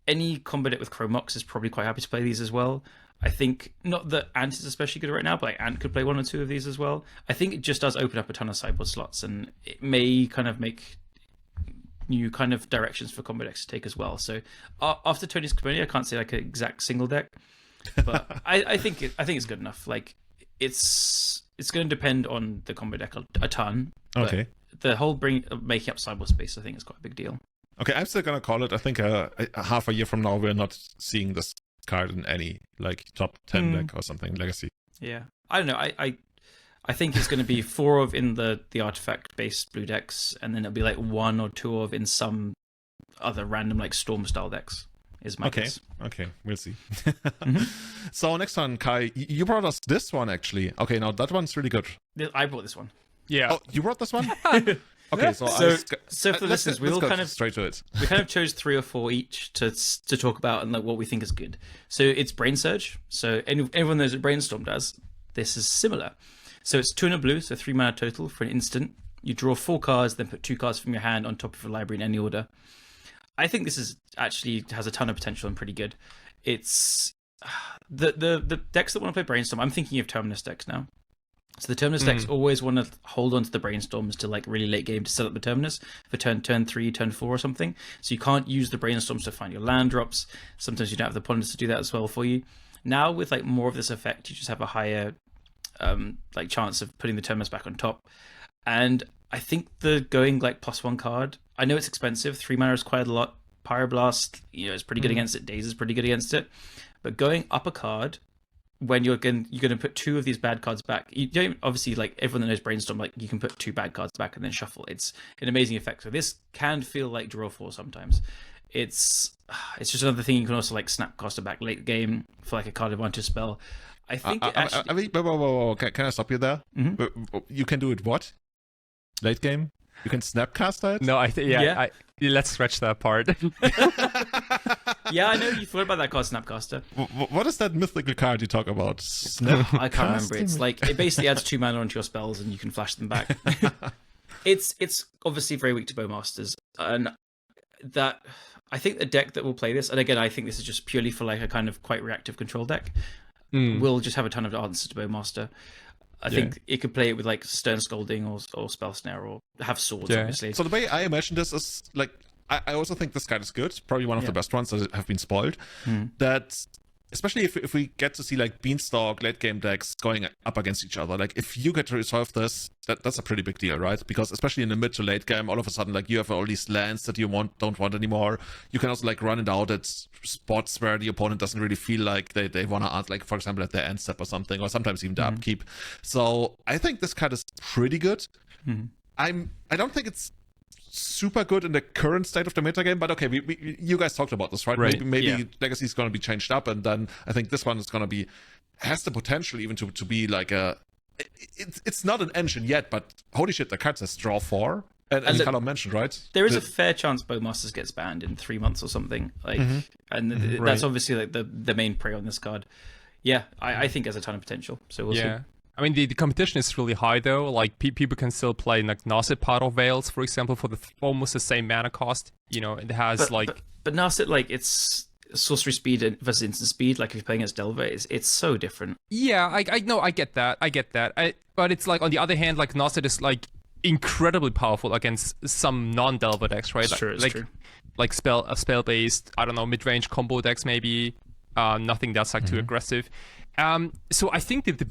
any combo deck with Chromox is probably quite happy to play these as well. I think not that Ant is especially good right now, but like Ant could play 1 or 2 of these as well. I think it just does open up a ton of sideboard slots, and it may kind of make new kind of directions for combo decks to take as well. So after Tony's Community, I can't say like an exact single deck, but I think it's good enough. Like it's going to depend on the combo deck a ton. Okay. The whole making up sideboard space, I think, is quite a big deal. Okay, I'm still gonna call it. I think half a year from now, we're not seeing this card in any like top 10 deck or something Legacy. Yeah, I don't know. I think it's going to be 4 of in the artifact-based blue decks, and then it'll be like 1 or 2 of in some other random like Storm-style decks, is my guess. Okay, we'll see. So next one, Kai, you brought us this one, actually. Okay, now that one's really good. I brought this one. Yeah. Oh, you brought this one? Okay, so for the listeners, we all kind of straight to it. We kind of chose 3 or 4 each to talk about and like what we think is good. So it's Brain Surge. So everyone knows what Brainstorm does. This is similar. So it's 2 and a blue, so 3 mana total for an instant. You draw 4 cards, then put 2 cards from your hand on top of your library in any order. I think this is actually has a ton of potential and pretty good. It's the decks that want to play Brainstorm. I'm thinking of Terminus decks now. So the Terminus decks always want to hold on to the Brainstorms to like really late game to set up the Terminus for turn 3, turn 4 or something. So you can't use the Brainstorms to find your land drops. Sometimes you don't have the opponents to do that as well for you. Now with like more of this effect, you just have a higher like chance of putting the Terminus back on top. And I think the going like +1 card, I know it's expensive. 3 mana is quite a lot. Pyroblast, is pretty good against it. Daze is pretty good against it. But going up a card when you're going to put 2 of these bad cards back, you don't obviously, like everyone that knows Brainstorm, like you can put 2 bad cards back and then shuffle. It's an amazing effect. So this can feel like draw 4 sometimes. It's just another thing. You can also like Snapcaster back late game for like a card advantage spell. I think whoa. Can I stop you there? Mm-hmm. You can do it what? Late game? You can Snapcaster it? No, let's stretch that part. Yeah, I know you thought about that card, Snapcaster. What is that mythical card you talk about? I can't remember. It's like it basically adds 2 mana onto your spells and you can flash them back. It's obviously very weak to Bowmasters, and that I think the deck that will play this, and again I think this is just purely for like a kind of quite reactive control deck, will just have a ton of answers to Bowmaster. I think it could play it with like Stern Scolding or Spell Snare or have swords, obviously. So the way I imagine this is like, I also think this card is good. Probably one of the best ones that have been spoiled. That, especially if we get to see like Beanstalk late game decks going up against each other, like if you get to resolve this, that's a pretty big deal, right? Because especially in the mid to late game, all of a sudden like you have all these lands that you don't want anymore. You can also like run it out at spots where the opponent doesn't really feel like they want to add, like for example at their end step or something, or sometimes even the upkeep. So I think this card is pretty good. I don't think it's super good in the current state of the metagame, but okay, you guys talked about this, right? Maybe Legacy is going to be changed up, and then I think this one is going to has the potential even to be like it's not an engine yet, but holy shit, the card says draw 4, and as Callum mentioned, right? There is a fair chance Bowmasters gets banned in 3 months or something, like, and that's obviously like the main prey on this card. Yeah, I think there's a ton of potential, so we'll see. I mean, the competition is really high, though. Like, people can still play, like, Narset Part of Veils, for example, for almost the same mana cost. It has, But Narset, like, it's sorcery speed versus instant speed. Like, if you're playing against Delver, it's so different. Yeah, I know, I get that. But it's, like, on the other hand, like, Narset is, like, incredibly powerful against some non-Delver decks, right? It's true. Like, spell-based, I don't know, mid-range combo decks, maybe. Nothing that's, like, too aggressive. So I think that the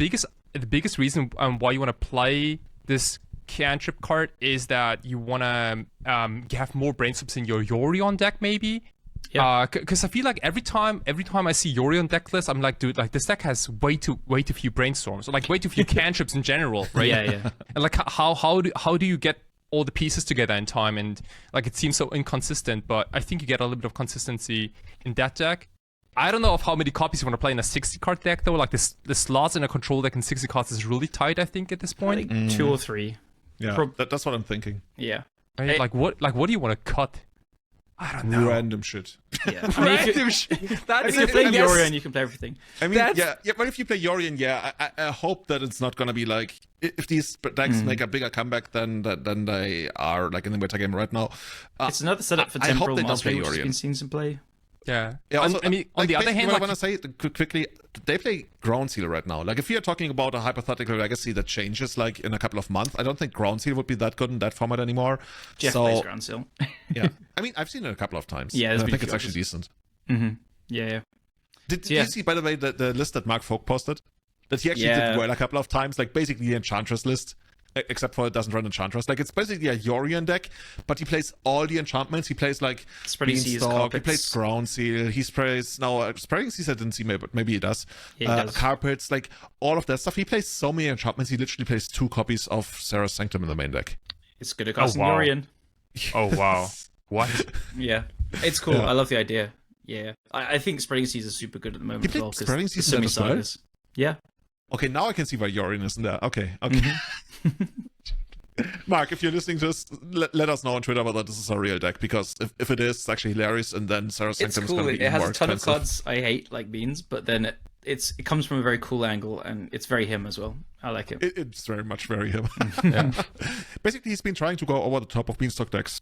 biggest reason why you want to play this cantrip card is that you want to have more brainstorms in your Yorion deck, maybe. Yeah. Because I feel like every time I see Yorion deck list, I'm like, dude, like this deck has way too few brainstorms, or like way too few cantrips in general, right? Yeah. And like how do you get all the pieces together in time? And like it seems so inconsistent, but I think you get a little bit of consistency in that deck. I don't know of how many copies you want to play in a 60-card deck, though. Like, the slots in a control deck in 60 cards is really tight, I think, at this point. I think 2 or 3. Yeah, that's what I'm thinking. Yeah. Right? Hey. Like, what do you want to cut? I don't know. Random shit. Yeah. I mean, if you're playing Yorion, you can play everything. I mean, but if you play Yorion, I hope that it's not going to be like, if these decks make a bigger comeback than they are, like, in the metagame right now. It's another setup for Temporal Mastery, which has been seen some play. Yeah. Also, I mean, on the other hand, I want to say quickly, they play Ground Seal right now. Like, if you're talking about a hypothetical legacy that changes, like, in a couple of months, I don't think Ground Seal would be that good in that format anymore. Jeff plays Ground Seal. Yeah. I mean, I've seen it a couple of times. Yeah, I think it's actually decent. Yeah. Did you see, by the way, the list that Mark Folk posted? That he actually did well a couple of times, like, basically the Enchantress list. Except for it doesn't run Enchantress. Like, it's basically a Yorion deck, but he plays all the enchantments. He plays, like, Beanstalk, he plays Ground Seal, he plays... No, Spreading Seas I didn't see, but maybe he does. Yeah, he does. Carpets, like, all of that stuff. He plays so many enchantments, he literally plays 2 copies of Sarah's Sanctum in the main deck. It's good at casting Yorion. Oh, wow. What? Yeah. It's cool. I love the idea. Yeah. I think Spreading Seas is super good at the moment as well. Spreading Seas so many as well? sagas. Yeah. Okay, now I can see why Yorion isn't there. Okay. Mark, if you're listening to this, let us know on Twitter whether this is a real deck, because if it is, it's actually hilarious, and then Sarah's Sanctum is going to be even more expensive. It has a ton of cards I hate, like beans, but then it comes from a very cool angle, and it's very him as well. I like it. It's very much very him. Basically, he's been trying to go over the top of Beanstalk decks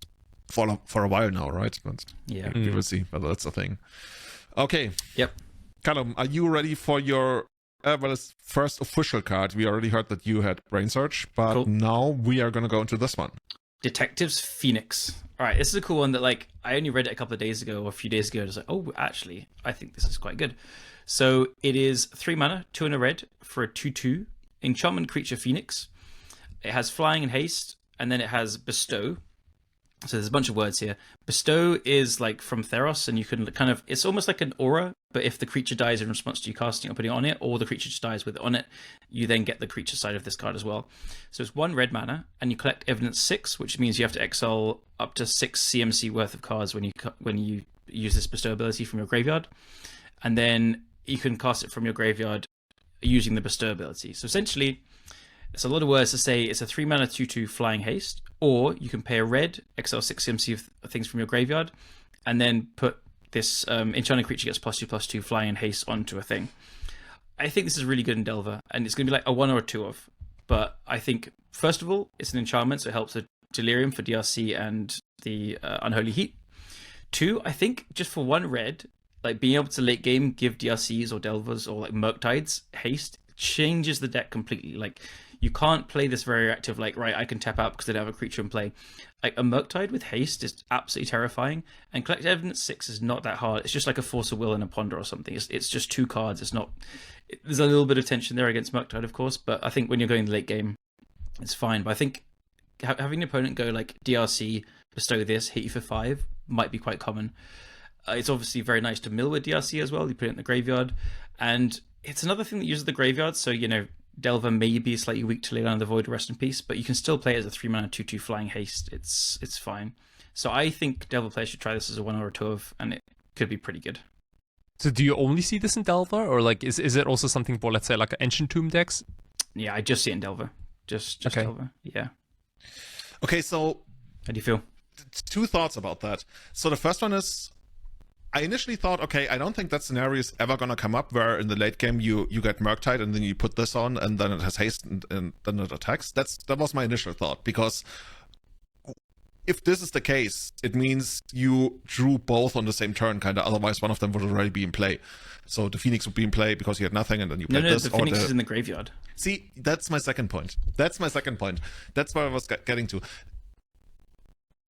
for a while now, right? But we will see whether that's a thing. Okay. Yep. Callum, are you ready for your well, it's first official card. We already heard that you had Brain Search, but Cool. now we are going to go into this one. Detectives Phoenix. All right, this is a cool one that like I only read it a couple of days ago or a few days ago. I was like, oh, actually, I think this is quite good. So it is 3 mana, 2 and a red for a 2/2 enchantment creature Phoenix. It has flying and haste, and then it has bestow. So there's a bunch of words here. Bestow is like from Theros, and you can kind of, it's almost like an aura, but if the creature dies in response to you casting or putting it on it, or the creature just dies with it on it, you then get the creature side of this card as well. So it's 1 red mana, and you collect evidence 6, which means you have to exile up to 6 CMC worth of cards when you use this bestow ability from your graveyard, and then you can cast it from your graveyard using the bestow ability. So essentially, it's a lot of words to say. It's a 3 mana 2/2 flying haste, or you can pay a red, exile 6 CMC of things from your graveyard, and then put this enchanted creature gets +2/+2 flying and haste onto a thing. I think this is really good in Delver, and it's going to be like a 1 or a 2 of. But I think, first of all, it's an enchantment, so it helps with Delirium for DRC and the Unholy Heat. 2, I think, just for 1 red, like being able to late game give DRCs or Delvers or like Murktides haste changes the deck completely. Like, you can't play this very active, like, right, I can tap out because I don't have a creature in play. Like, a Murktide with haste is absolutely terrifying, and Collect Evidence 6 is not that hard. It's just like a Force of Will and a Ponder or something. It's just 2 cards. It's not... There's a little bit of tension there against Murktide, of course, but I think when you're going the late game, it's fine. But I think having an opponent go, like, DRC, bestow this, hit you for 5, might be quite common. It's obviously very nice to mill with DRC as well. You put it in the graveyard, and it's another thing that uses the graveyard, so, you know, Delver may be slightly weak to Ley Line of the Void, Rest in Peace, but you can still play it as a 3 mana 2/2 flying haste. It's fine. So I think Delver players should try this as a 1 or a 2 of, and it could be pretty good. So do you only see this in Delver, or like is it also something for, let's say, like Ancient Tomb decks? Yeah, I just see it in Delver. Just Okay. Delver. Yeah. Okay, so How do you feel? 2 thoughts about that. So the first one is, I initially thought, okay, I don't think that scenario is ever going to come up where in the late game you get Murktide and then you put this on and then it has haste and then it attacks. That was my initial thought, because if this is the case, it means you drew both on the same turn, kind of. Otherwise, one of them would already be in play. So the Phoenix would be in play because you had nothing, and then you played this. The Phoenix is in the graveyard. See, that's my second point. That's where I was getting to.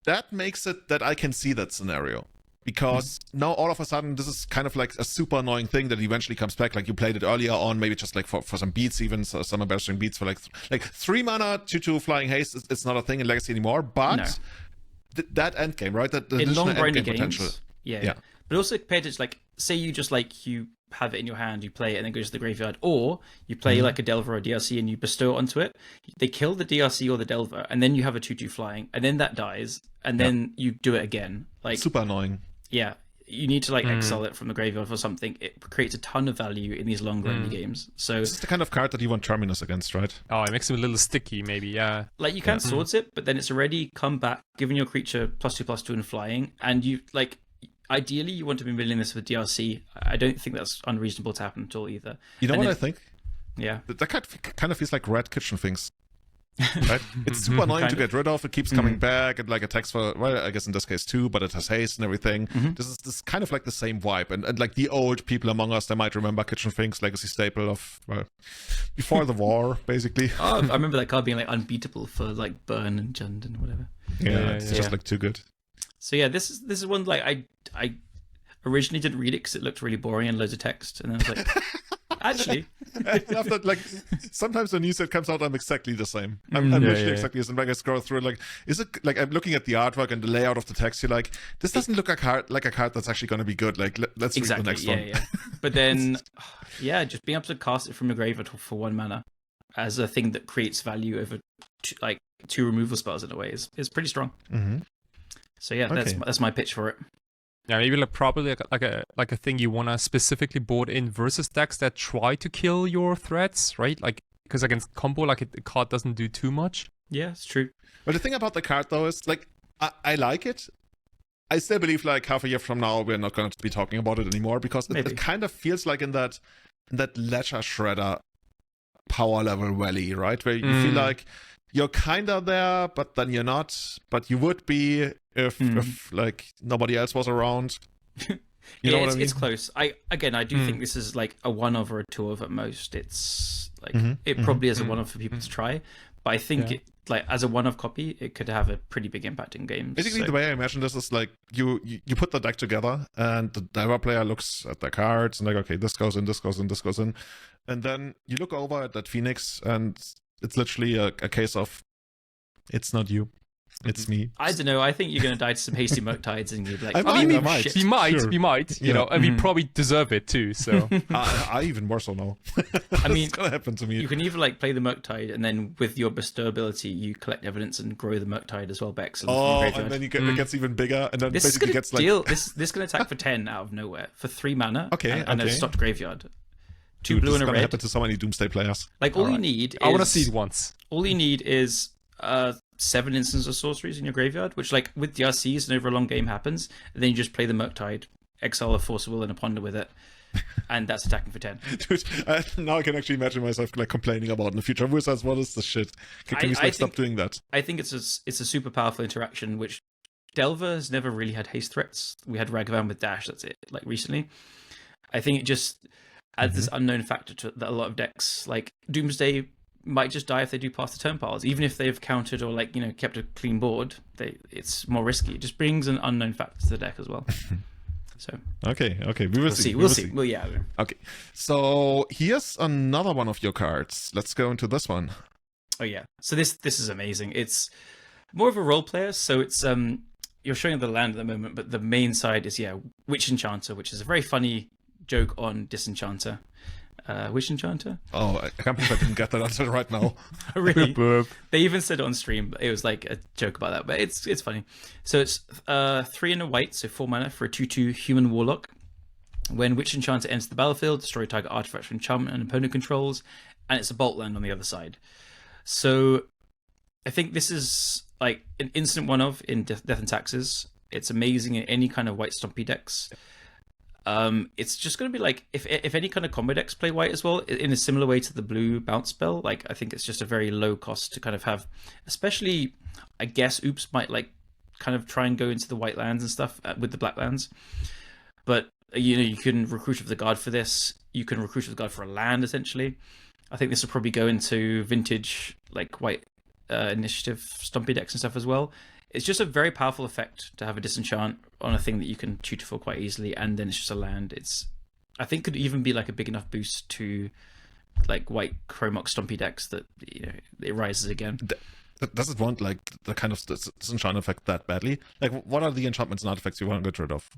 That makes it that I can see that scenario. Because now all of a sudden this is kind of like a super annoying thing that eventually comes back. Like, you played it earlier on, maybe just like for some beats, even so, some embarrassing beats for like 3 mana 2/2 flying haste. It's not a thing in Legacy anymore. But No. That end game, right? That the In additional long end grindy game games, potential. yeah. But also compared to, like, say you just like you have it in your hand, you play it and then go to the graveyard, or you play like a Delver or a DRC and you bestow it onto it. They kill the DRC or the Delver, and then you have a 2/2 flying, and then that dies, and then you do it again. Like, Super annoying. yeah, you need to like exile it from the graveyard or something. It creates a ton of value in these long grindy games. So This is the kind of card that you want Terminus against, right? Oh, it makes it a little sticky, maybe. Yeah. like, you can swords it, but then it's already come back, giving your creature +2/+2 and flying, and you like, ideally you want to be milling this with DRC. I don't think that's unreasonable to happen at all either. You know And what then- I think? Yeah. That kind of feels like red kitchen things. Right? It's super annoying to Kind of. get rid of. It keeps coming back, and like attacks for, well, I guess in this case 2, but it has haste and everything. This is kind of like the same vibe. And like the old people among us, they might remember Kitchen Finks, legacy staple of, well, before the war, basically. Oh, I remember that card being like unbeatable for like Burn and Jund and whatever. Yeah, it's just yeah. like too good. So yeah, this is one like I originally didn't read it because it looked really boring and loads of text, and then I was like, actually, I love that, like, sometimes when news that comes out, I'm exactly the same. I'm literally exactly the same. Like, I scroll through it, like, is it, like, I'm looking at the artwork and the layout of the text, you're like, this doesn't look like a card that's actually going to be good. Like, let's read the next one. Yeah. But then, yeah, just being able to cast it from your graveyard for 1 mana as a thing that creates value over two removal spells in a way is pretty strong. So yeah, Okay. that's my pitch for it. Yeah, maybe like probably like a thing you wanna specifically board in versus decks that try to kill your threats, right? Like, because against combo, like the card doesn't do too much. Yeah, it's true. But the thing about the card, though, is, like, I like it. I still believe, like, half a year from now, we're not going to be talking about it anymore, because it kind of feels like in that Ledger Shredder power level valley, right? Where you feel like you're kind of there, but then you're not. But you would be if like, nobody else was around. You know what I mean? It's close. I do think this is like a one of or a two of at most. It's like it probably is a one of for people to try, but I think it like as a one of copy, it could have a pretty big impact in games. Basically, the way I imagine this is like you put the deck together, and the other player looks at their cards and like, okay, this goes in, this goes in, this goes in, and then you look over at that Phoenix, and it's literally a case of, it's not you. It's me. I don't know. I think you're going to die to some hasty Murktides and you'd be like, I mean, might. shit. We might, Sure. you know, and we probably deserve it too. So I even more so now. I mean, it's gonna happen to me. You can either like play the Murktide and then with your bestow ability, you collect evidence and grow the Murktide as well, Bex. And then it gets even bigger, and then This is basically gonna gets like deal. This can attack for 10 out of nowhere for 3 mana. Okay, and a okay. stopped graveyard. 2 Dude, blue this is and a gonna red. happen to so many Doomsday players. Like all you need. I want to see it once. All you need is 7 instances of sorceries in your graveyard, which like with DRCs and over a long game happens, and then you just play the Murktide, exile a Force of Will and a Ponder with it, and that's attacking for 10. Dude, now I can actually imagine myself like complaining about in the future. Wizards, what is this shit? Can we stop doing that? I think it's a super powerful interaction, which Delver has never really had haste threats. We had Ragavan with Dash, that's it, like recently. I think it just adds this unknown factor to that a lot of decks, like Doomsday might just die if they do pass the turn piles, even if they've countered or like, you know, kept a clean board. It's more risky. It just brings an unknown factor to the deck as well. So okay, we will see. We'll see. Well, yeah. Okay, so here's another one of your cards. Let's go into this one. Oh yeah. So this is amazing. It's more of a role player. So it's you're showing the land at the moment, but the main side is Witch Enchanter, which is a very funny joke on Disenchanter. Witch Enchanter? Oh, I can't believe I didn't get that answer right now. Really? They even said it on stream. It was like a joke about that, but it's funny. So it's 3 and a white, so 4 mana for a 2/2 human warlock. When Witch Enchanter enters the battlefield, destroy target artifact from enchantment and opponent controls, and it's a bolt land on the other side. So I think this is like an instant one of in Death and Taxes. It's amazing in any kind of white stompy decks. It's just going to be like if any kind of combo decks play white as well, in a similar way to the blue bounce spell. Like I think it's just a very low cost to kind of have, especially I guess Oops might like kind of try and go into the white lands and stuff with the black lands. But you know, you can recruit with the guard for this. You can recruit with the guard for a land essentially. I think this will probably go into vintage like white initiative stompy decks and stuff as well. It's just a very powerful effect to have a disenchant on a thing that you can tutor for quite easily, and then it's just a land. I think could even be like a big enough boost to like white Chromok stompy decks that, you know, it rises again. Does it want like the kind of disenchant effect that badly? Like, what are the enchantments and artifacts you want to get rid of?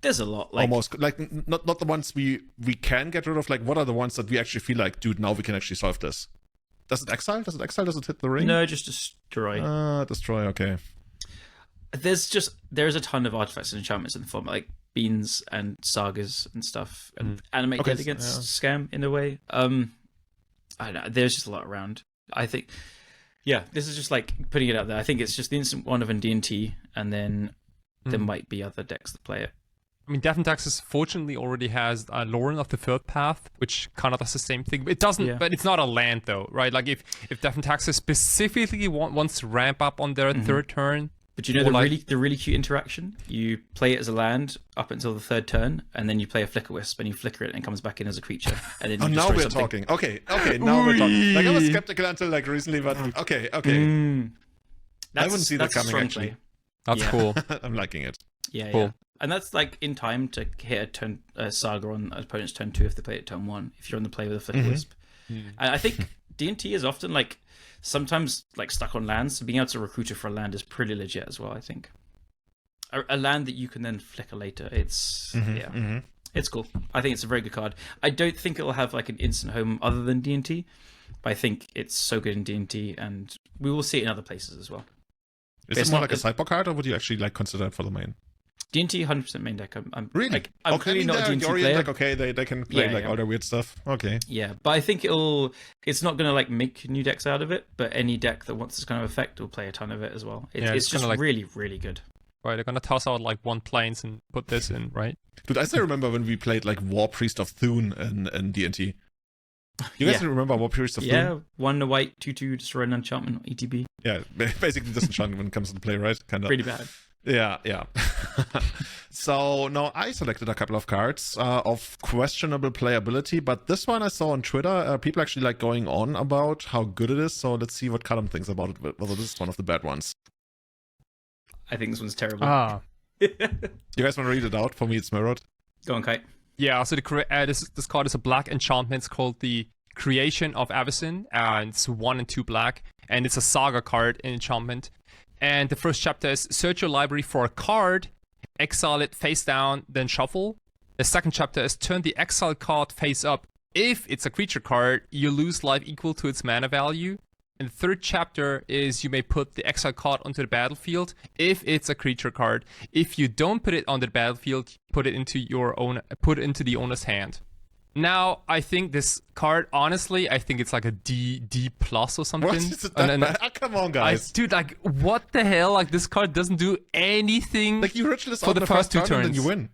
There's a lot. Like, almost like not the ones we can get rid of. Like, what are the ones that we actually feel like, dude, now we can actually solve this? Does it exile? Does it hit the ring? No, just destroy. Destroy, okay. There's a ton of artifacts and enchantments in the format, like beans and sagas and stuff, and animate dead against scam in a way. I don't know. There's just a lot around. I think, this is just like putting it out there. I think it's just the instant one of in D&T, and then there might be other decks that play it. I mean, Death and Taxes fortunately already has Lauren of the Third Path, which kind of does the same thing. It doesn't, but it's not a land though, right? Like if Death and Taxes specifically wants to ramp up on their third turn. But you know the really cute interaction? You play it as a land up until the 3rd turn, and then you play a Flicker Wisp, and you flicker it, and it comes back in as a creature. And then now we're talking. Okay, now we're talking. Like, I was skeptical until like recently, but okay. I wouldn't see that coming actually. That's cool. I'm liking it. Yeah, cool. Yeah. And that's like in time to hit a saga on opponent's turn 2 if they play it turn 1, if you're on the play with a Flicker Wisp. And I think D&T is often like sometimes like stuck on lands, so being able to recruit it for a land is pretty legit as well, I think. A land that you can then flicker later, it's it's cool. I think it's a very good card. I don't think it'll have like an instant home other than D&T, but I think it's so good in D&T, and we will see it in other places as well. Is it more like a sideboard card, or would you actually like consider it for the main? D&T 100% main deck. I'm really? Like, I'm clearly not a D&T player. Deck, okay, they can play all their weird stuff. Okay. Yeah, but I think it's not going to like make new decks out of it, but any deck that wants this kind of effect will play a ton of it as well. It's just like, really, really good. Right, they're going to toss out like 1 planes and put this in, right? Dude, I still remember when we played like War Priest of Thune in D&T. You guys Yeah. remember what Pierce of Doom? Yeah, 1 white, 2/2, destroy an enchantment, ETB. Yeah, basically disenchantment when it comes to play, right? Kind of. Pretty bad. Yeah. So now I selected a couple of cards of questionable playability, but this one I saw on Twitter, people actually like going on about how good it is. So let's see what Callum thinks about it, whether this is one of the bad ones. I think this one's terrible. You guys want to read it out? For me, it's mirrored. Go on, Kite. Yeah, so this card is a black enchantment. It's called the Creation of Avacyn, and it's 1 and 2 black, and it's a saga card in enchantment. And the first chapter is search your library for a card, exile it face down, then shuffle. The second chapter is turn the exiled card face up. If it's a creature card, you lose life equal to its mana value. And the third chapter is you may put the exiled card onto the battlefield if it's a creature card. If you don't put it on the battlefield, put it into the owner's hand. Now, I think this card, honestly, I think it's like a D plus or something. What is it that bad? Oh, come on, guys. Dude, like, what the hell? Like, this card doesn't do anything Like you ritualist for on the first first 2 turn and then turns. you win.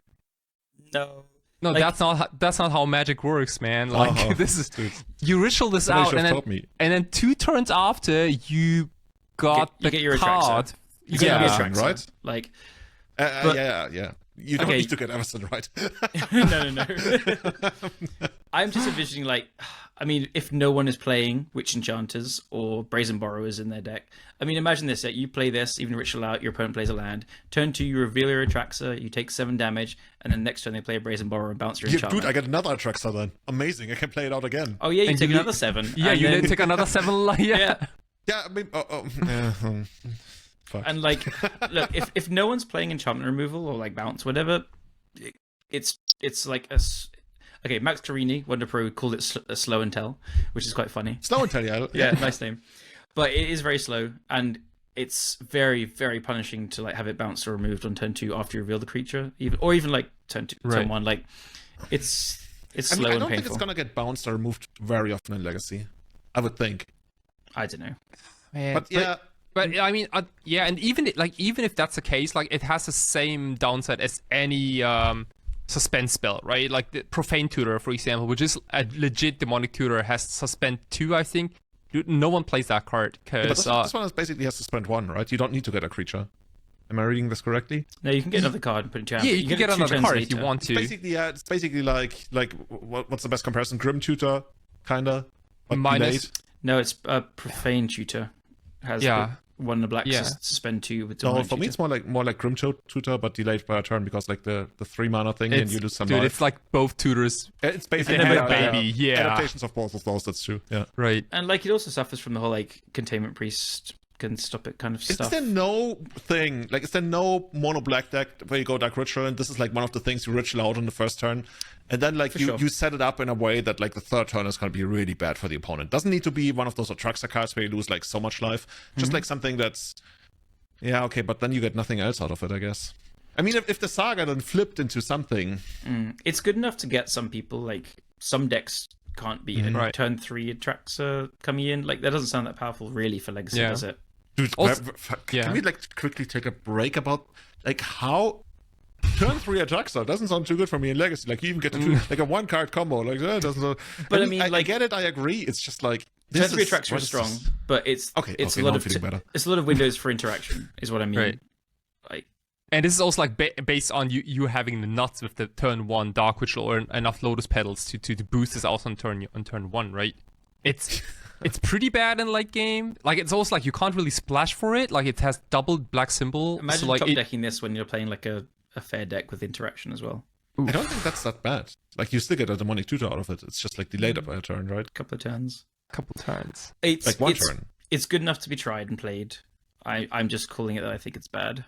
No. No, Like- that's not how Magic works, man. Like this is dude. you ritual this Somebody out, should and have then taught me. 2 turns after you got You get your card. Atraxa. You get Yeah. your Avacyn, Atraxa, right? Like, Yeah. You don't Okay. need to get Avacyn, right? no. I'm just envisioning, like, I mean, if no one is playing Witch Enchanters or Brazen Borrowers in their deck, I mean, imagine this: that you play this, even ritual out, your opponent plays a land. Turn 2, you reveal your Atraxa, you take 7 damage, and then next turn they play a Brazen Borrower and bounce your Yeah, enchantment. dude, I get another Atraxa then. Amazing. I can play it out again. Oh yeah, you And take you- another 7. Yeah, and you then, then take another 7. yeah. Yeah, I mean, fuck. And like, look, if no one's playing enchantment removal or like bounce, whatever, it's like okay. Max Carini, Wonder Pro, called it a slow and tell, which is quite funny. Slow and tell you. Yeah, nice name. But it is very slow, and it's very, very punishing to like have it bounced or removed on turn 2 after you reveal the creature, even like turn 2, turn 1. Like, it's I slow mean, I and don't think painful. it's gonna get bounced or removed very often in Legacy. I would think. I don't know. Man, But yeah, But I mean, yeah, and even if that's the case, like it has the same downside as any suspend spell, right? Like the Profane Tutor, for example, which is a legit demonic tutor, has suspend 2, I think. Dude, no one plays that card but because this one basically has to spend 1, right? You don't need to get a creature. Am I reading this correctly? No, you can get another card and put it in your hand. yeah, you can get it 2 another turns card if you later. want to. Basically, yeah, it's basically like what's the best comparison? Grim Tutor, kinda. But Minus- delayed. No, it's a Profane Tutor. Has Yeah. 1 and a black Yeah. suspend 2 with No, demonic for me tutor. it's more like Grim Tutor, but delayed by a turn because like the 3 mana thing and you lose some life. It's like both tutors. It's basically They had a Yeah. baby, yeah. adaptations of both of those. That's true. Yeah. Right. And like it also suffers from the whole like Containment Priest can stop it kind of Is stuff. there no thing like is there no mono black deck where you go Dark Ritual and this is like one of the things you ritual out on the first turn, and then like sure. you set it up in a way that like the third turn is going to be really bad for the opponent. Doesn't need to be one of those Atraxa cards where you lose like so much life. Just like something that's okay, but then you get nothing else out of it, I guess. I mean, if the Saga then flipped into something, It's good enough to get some people. Like some decks can't beat it. Right. Turn 3 Atraxa coming in. Like that doesn't sound that powerful really for Legacy, Yeah. does it? dude, Also- can yeah. we like quickly take a break about like how turn 3 Atraxa doesn't sound too good for me in Legacy. Like you even get to do like a 1-card combo. Like that doesn't. But I mean, I like- get it. I agree. It's just like Turn 3 is- Atraxa what is is strong, this? but it's Okay, it's okay, a now lot I'm of feeling better. it's a lot of windows for interaction is what I mean. Right. Like And this is also like based on you having the nuts with the turn 1 Dark Ritual or enough Lotus Petals to boost this out on turn 1, right? It's pretty bad in late game. Like it's also like you can't really splash for it. Like it has double black symbol. imagine so like top it, decking this when you're playing like a fair deck with interaction as well. I don't think that's that bad. Like you still get a demonic tutor out of it. It's just like delayed by a turn, right? A couple of turns. couple turns. It's Like one it's, turn. It's good enough to be tried and played. I'm just calling it that I think it's bad.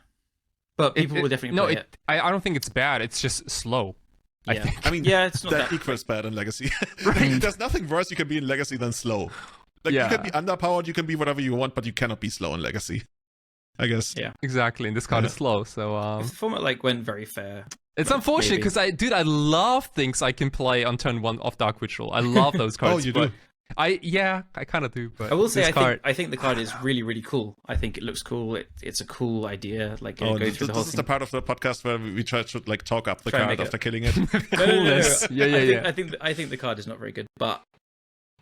But people will definitely play it. I don't think it's bad. It's just slow. I Yeah. think. I mean, Yeah, it's not that that equals bad in Legacy. There's nothing worse you can be in Legacy than slow. Like Yeah. you can be underpowered, you can be whatever you want, but you cannot be slow in Legacy. I guess. Yeah. Exactly, and this card is slow. So If the format like went very fair. it's unfortunate maybe. because I love things I can play on turn 1 of Dark Ritual. I love those cards. you but do? I kind of do. But I will say this I think the card is really, really cool. I think it looks cool. It's a cool idea. Like Oh, go this, through the whole is the thing. part of the podcast where we try to like talk up the Try and card make it- after killing it. No, no, no, no. coolness. Yeah. I think the card is not very good, but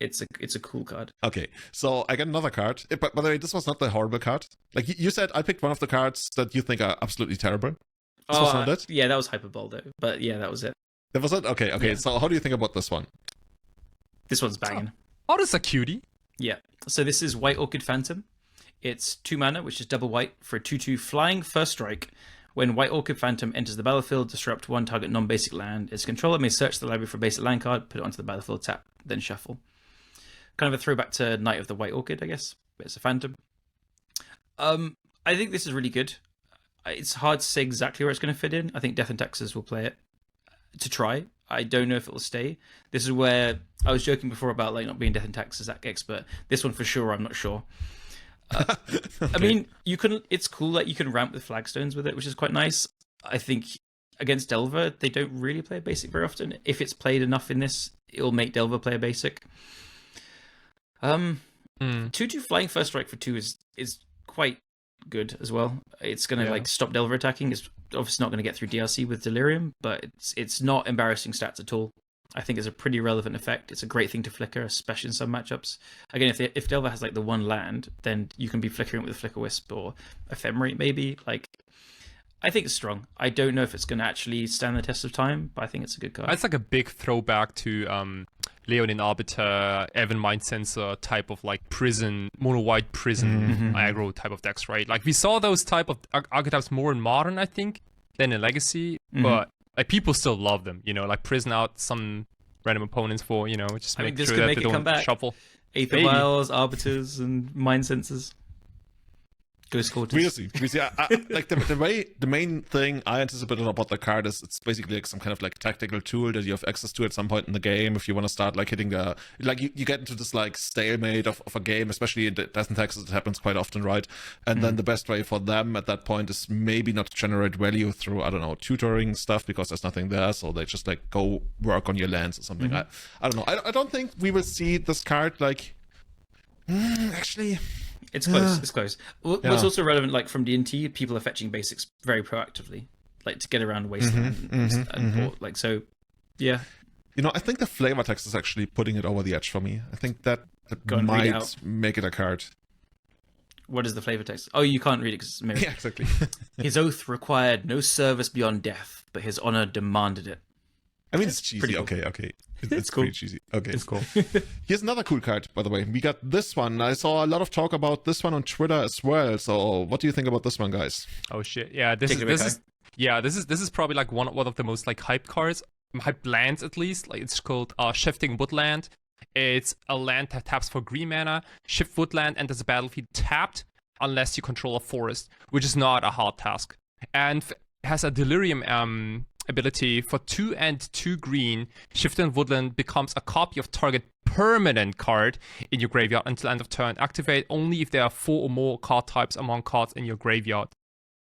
it's a cool card. Okay, so I get another card. But by the way, this was not the horrible card. Like you said, I picked one of the cards that you think are absolutely terrible. This was not it? Yeah, that was Hyperball though. But yeah, that was it. That was it? Okay. Yeah. So how do you think about this one? This one's banging. Oh, this is a cutie. Yeah. So this is White Orchid Phantom. It's 2 mana, which is double white for a 2/2 flying first strike. When White Orchid Phantom enters the battlefield, disrupt one target non-basic land. Its controller may search the library for a basic land card, put it onto the battlefield, tap, then shuffle. Kind of a throwback to Knight of the White Orchid, I guess. But it's a phantom. I think this is really good. It's hard to say exactly where it's going to fit in. I think Death and Taxes will play it to try. I don't know if it will stay. This is where I was joking before about like not being Death and Taxes expert. This one for sure, I'm not sure. Okay. I mean, you can. It's cool that you can ramp with flagstones with it, which is quite nice. I think against Delver, they don't really play a basic very often. If it's played enough in this, it'll make Delver play a basic. 2/2 flying first strike for 2 is quite good as well. It's gonna like stop Delver attacking. It's obviously not going to get through DRC with Delirium, but it's not embarrassing stats at all. I think it's a pretty relevant effect. It's a great thing to flicker, especially in some matchups. Again, if Delver has like the one land, then you can be flickering it with a Flicker Wisp or Ephemerate maybe. Like, I think it's strong. I don't know if it's going to actually stand the test of time, but I think it's a good card. It's like a big throwback to Leonin Arbiter, Evan Mind Sensor type of like prison, mono white prison aggro type of decks, right? Like we saw those type of archetypes more in Modern, I think, than in Legacy, but like people still love them, you know, like prison out some random opponents for, you know, just make sure that they don't shuffle. Aether Vials, Arbiters, and Mind Sensors. Ghost Quarters. We see. Like the main thing I anticipated about the card is it's basically like some kind of like tactical tool that you have access to at some point in the game if you want to start like hitting the like you get into this like stalemate of a game, especially in Death and Taxes. It happens quite often, right? And then the best way for them at that point is maybe not to generate value through, I don't know, tutoring stuff because there's nothing there, so they just like go work on your lands or something. I don't know. I don't think we will see this card like actually. It's close. It's close. What's also relevant, like from D&T, people are fetching basics very proactively, like to get around Wasteland and like so. Yeah. You know, I think the flavor text is actually putting it over the edge for me. I think that might make it a card. What is the flavor text? Oh, you can't read it because it's mirrored. Yeah, exactly. His oath required no service beyond death, but his honor demanded it. I mean, it's cheesy. Cool. Okay. It's cool. Pretty cheesy. Okay. It's cool. Here's another cool card, by the way. We got this one. I saw a lot of talk about this one on Twitter as well. So what do you think about this one, guys? Oh shit. Yeah, this is probably like one of the most like hyped cards. Hyped lands at least. Like it's called Shifting Woodland. It's a land that taps for green mana. Shift Woodland enters the battlefield tapped unless you control a forest, which is not a hard task. And has a Delirium ability for 2 and 2 green. Shifting Woodland becomes a copy of target permanent card in your graveyard until end of turn. Activate only if there are 4 or more card types among cards in your graveyard.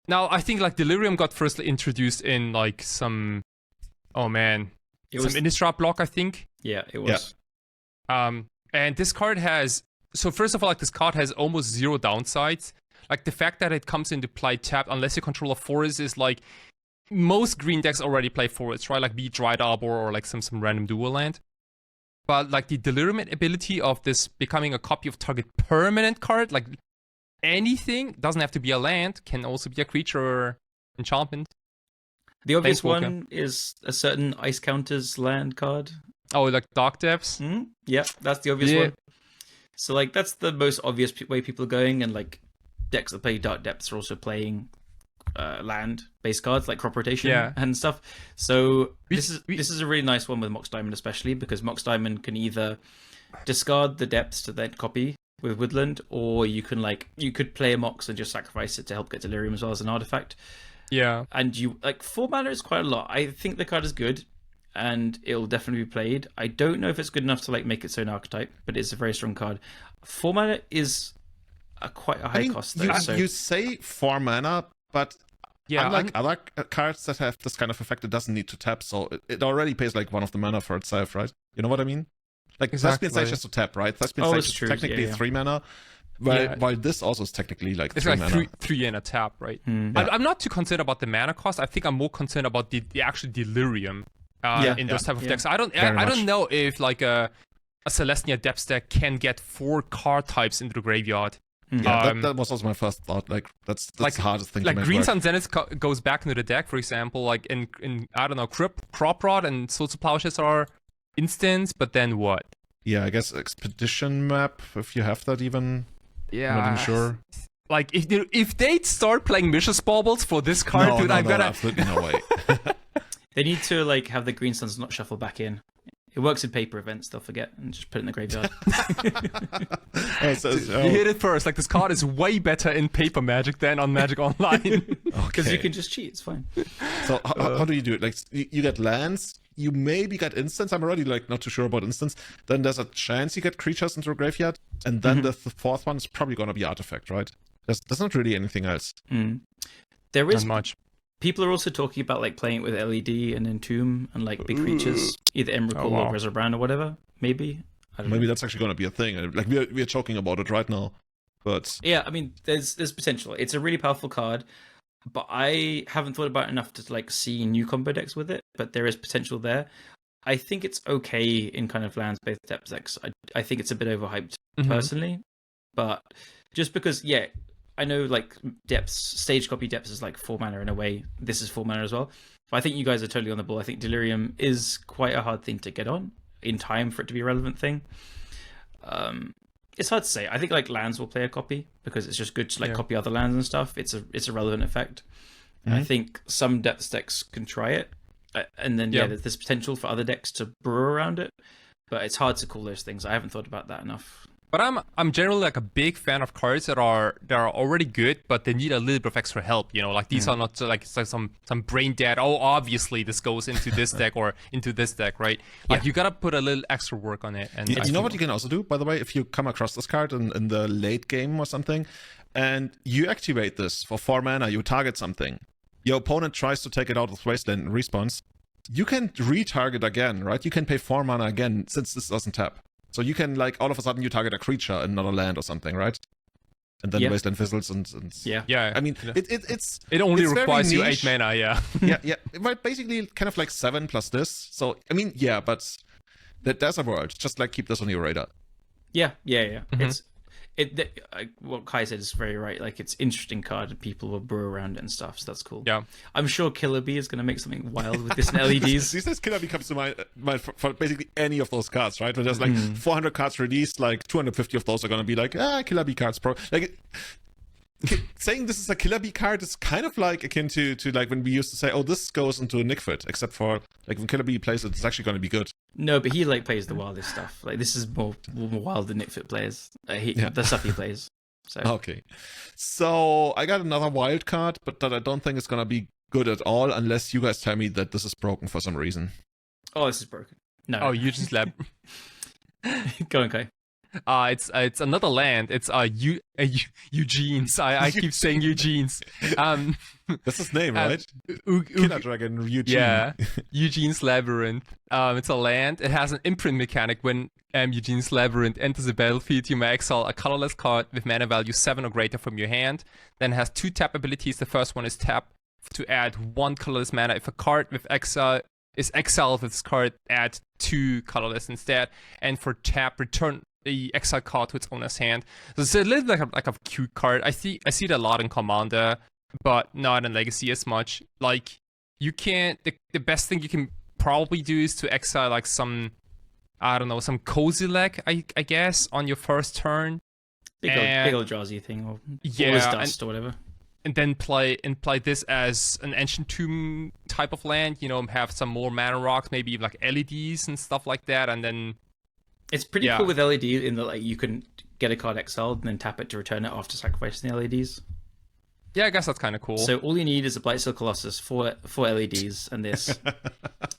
Now, I think like Delirium got firstly introduced in like some Innistrad block, I think. Yeah, it was. Yeah. And this card has, so first of all, like this card has almost 0 downsides. Like the fact that it comes into play tapped unless you control a forest is like, most green decks already play forests, right? Like be Dried Arbor or like some random dual land. But like the Delirium ability of this becoming a copy of target permanent card, like anything, doesn't have to be a land, can also be a creature or enchantment. The obvious one is a certain Ice Counters land card. Oh, like Dark Depths? Yeah, that's the obvious one. So like that's the most obvious way people are going, and like decks that play Dark Depths are also playing land-based cards like Crop Rotation and stuff. So this is a really nice one with Mox Diamond, especially because Mox Diamond can either discard the Depths to then copy with Woodland, or you could play a Mox and just sacrifice it to help get Delirium as well as an artifact. Yeah. And you like 4 mana is quite a lot. I think the card is good and it'll definitely be played. I don't know if it's good enough to like make its own archetype, but it's a very strong card. 4 mana is quite a high cost though. You say 4 mana, but unlike other cards that have this kind of effect, it doesn't need to tap, so it already pays like 1 of the mana for itself, right? You know what I mean? Like exactly. Thespian Sage has to tap, right? Thespian Sage is technically 3 mana, while this also is technically like 3 mana. It's like 3 and a tap, right? I'm not too concerned about the mana cost. I think I'm more concerned about the actual Delirium in those type of decks. I don't know if like a Celestia depth deck can get 4 card types into the graveyard. Yeah, that was also my first thought. Like that's like, the hardest thing like to make Green work. Sun Zenith goes back into the deck, for example, like in I don't know, Crop Rod and Souls of Plowshares are instants, but then what? Yeah, I guess Expedition Map, if you have that even. Yeah, I'm not even sure. Like if they start playing Vicious Baubles for this card, No, dude, no, I'm no, gonna absolutely no way. They need to like have the Green Suns not shuffle back in. It works in paper events, they'll forget, and just put it in the graveyard. You hit it first. Like, this card is way better in paper Magic than on Magic Online. Because you can just cheat, it's fine. So how do you do it? Like, you get lands, you maybe get instants. I'm already like not too sure about instants. Then there's a chance you get creatures into a graveyard, and then the fourth one is probably gonna be artifact, right? There's not really anything else. There is Not much. People are also talking about like playing it with LED and Entomb and like big creatures, either Emrakul or Resurbrand or whatever. Maybe. I don't know. Maybe that's actually going to be a thing. Like we're talking about it right now, but yeah, I mean, there's potential. It's a really powerful card, but I haven't thought about it enough to like see new combo decks with it. But there is potential there. I think it's okay in kind of lands-based depth decks. I think it's a bit overhyped personally, but just because, yeah. I know like stage copy depths is like 4 mana in a way. This is 4 mana as well. But I think you guys are totally on the ball. I think Delirium is quite a hard thing to get on in time for it to be a relevant thing. It's hard to say. I think like lands will play a copy because it's just good to like copy other lands and stuff. It's a relevant effect. And I think some depth decks can try it. And then there's potential for other decks to brew around it. But it's hard to call those things. I haven't thought about that enough. But I'm generally like a big fan of cards that are already good, but they need a little bit of extra help. You know, like these are not like some brain dead. Oh, obviously this goes into this deck or into this deck, right? Like you gotta put a little extra work on it. And you know what you can also do, by the way, if you come across this card in the late game or something, and you activate this for 4 mana, you target something. Your opponent tries to take it out with Wasteland and respawns. You can retarget again, right? You can pay 4 mana again since this doesn't tap. So you can, like, all of a sudden you target a creature and not a land or something, right? And then Wasteland fizzles and yeah. I mean, it only requires you 8 mana, yeah. But basically kind of like 7 plus this. So, I mean, yeah, but there's a world. Just, like, keep this on your radar. Yeah. What Kai said is very right. Like, it's interesting card and people will brew around it and stuff, so that's cool. Yeah. I'm sure Killer Bee is going to make something wild with this in LEDs. These days Killer Bee comes to mind for basically any of those cards, right? When there's like 400 cards released, like 250 of those are going to be like, Killer Bee cards. Like, saying this is a Killer Bee card is kind of like akin to like when we used to say, oh, this goes into a Nickfoot, except for like when Killer Bee plays it, it's actually going to be good. No, but he like plays the wildest stuff. Like this is more wild than Nickfoot plays. The stuff he plays. So. Okay, so I got another wild card, but that I don't think is going to be good at all unless you guys tell me that this is broken for some reason. Oh, this is broken. No. Oh, Eugene's Lab. Go on, Kai. It's another land. It's Eugene's. I keep saying Eugene's. That's his name, right? Killer Dragon Eugene. Yeah, Eugene's Labyrinth. It's a land. It has an imprint mechanic. When Eugene's Labyrinth enters the battlefield, you may exile a colorless card with mana value 7 or greater from your hand. Then it has 2 tap abilities. The first one is tap to add 1 colorless mana. If a card with exile is exiled with this card, add 2 colorless instead. And for tap, return the exile card to its owner's hand. So it's a little bit like a cute card. I see it a lot in Commander, but not in Legacy as much. Like, you can't. The best thing you can probably do is to exile like some, I don't know, some cozy leg, I guess, on your first turn. Big old Drowsy thing, or dust or whatever. And then play this as an Ancient Tomb type of land. You know, have some more mana rocks, maybe like LEDs and stuff like that, and then. It's pretty cool with LED in that like you can get a card exiled and then tap it to return it after sacrificing the LEDs. Yeah, I guess that's kind of cool. So all you need is a Blightsteel Colossus, four LEDs, and this.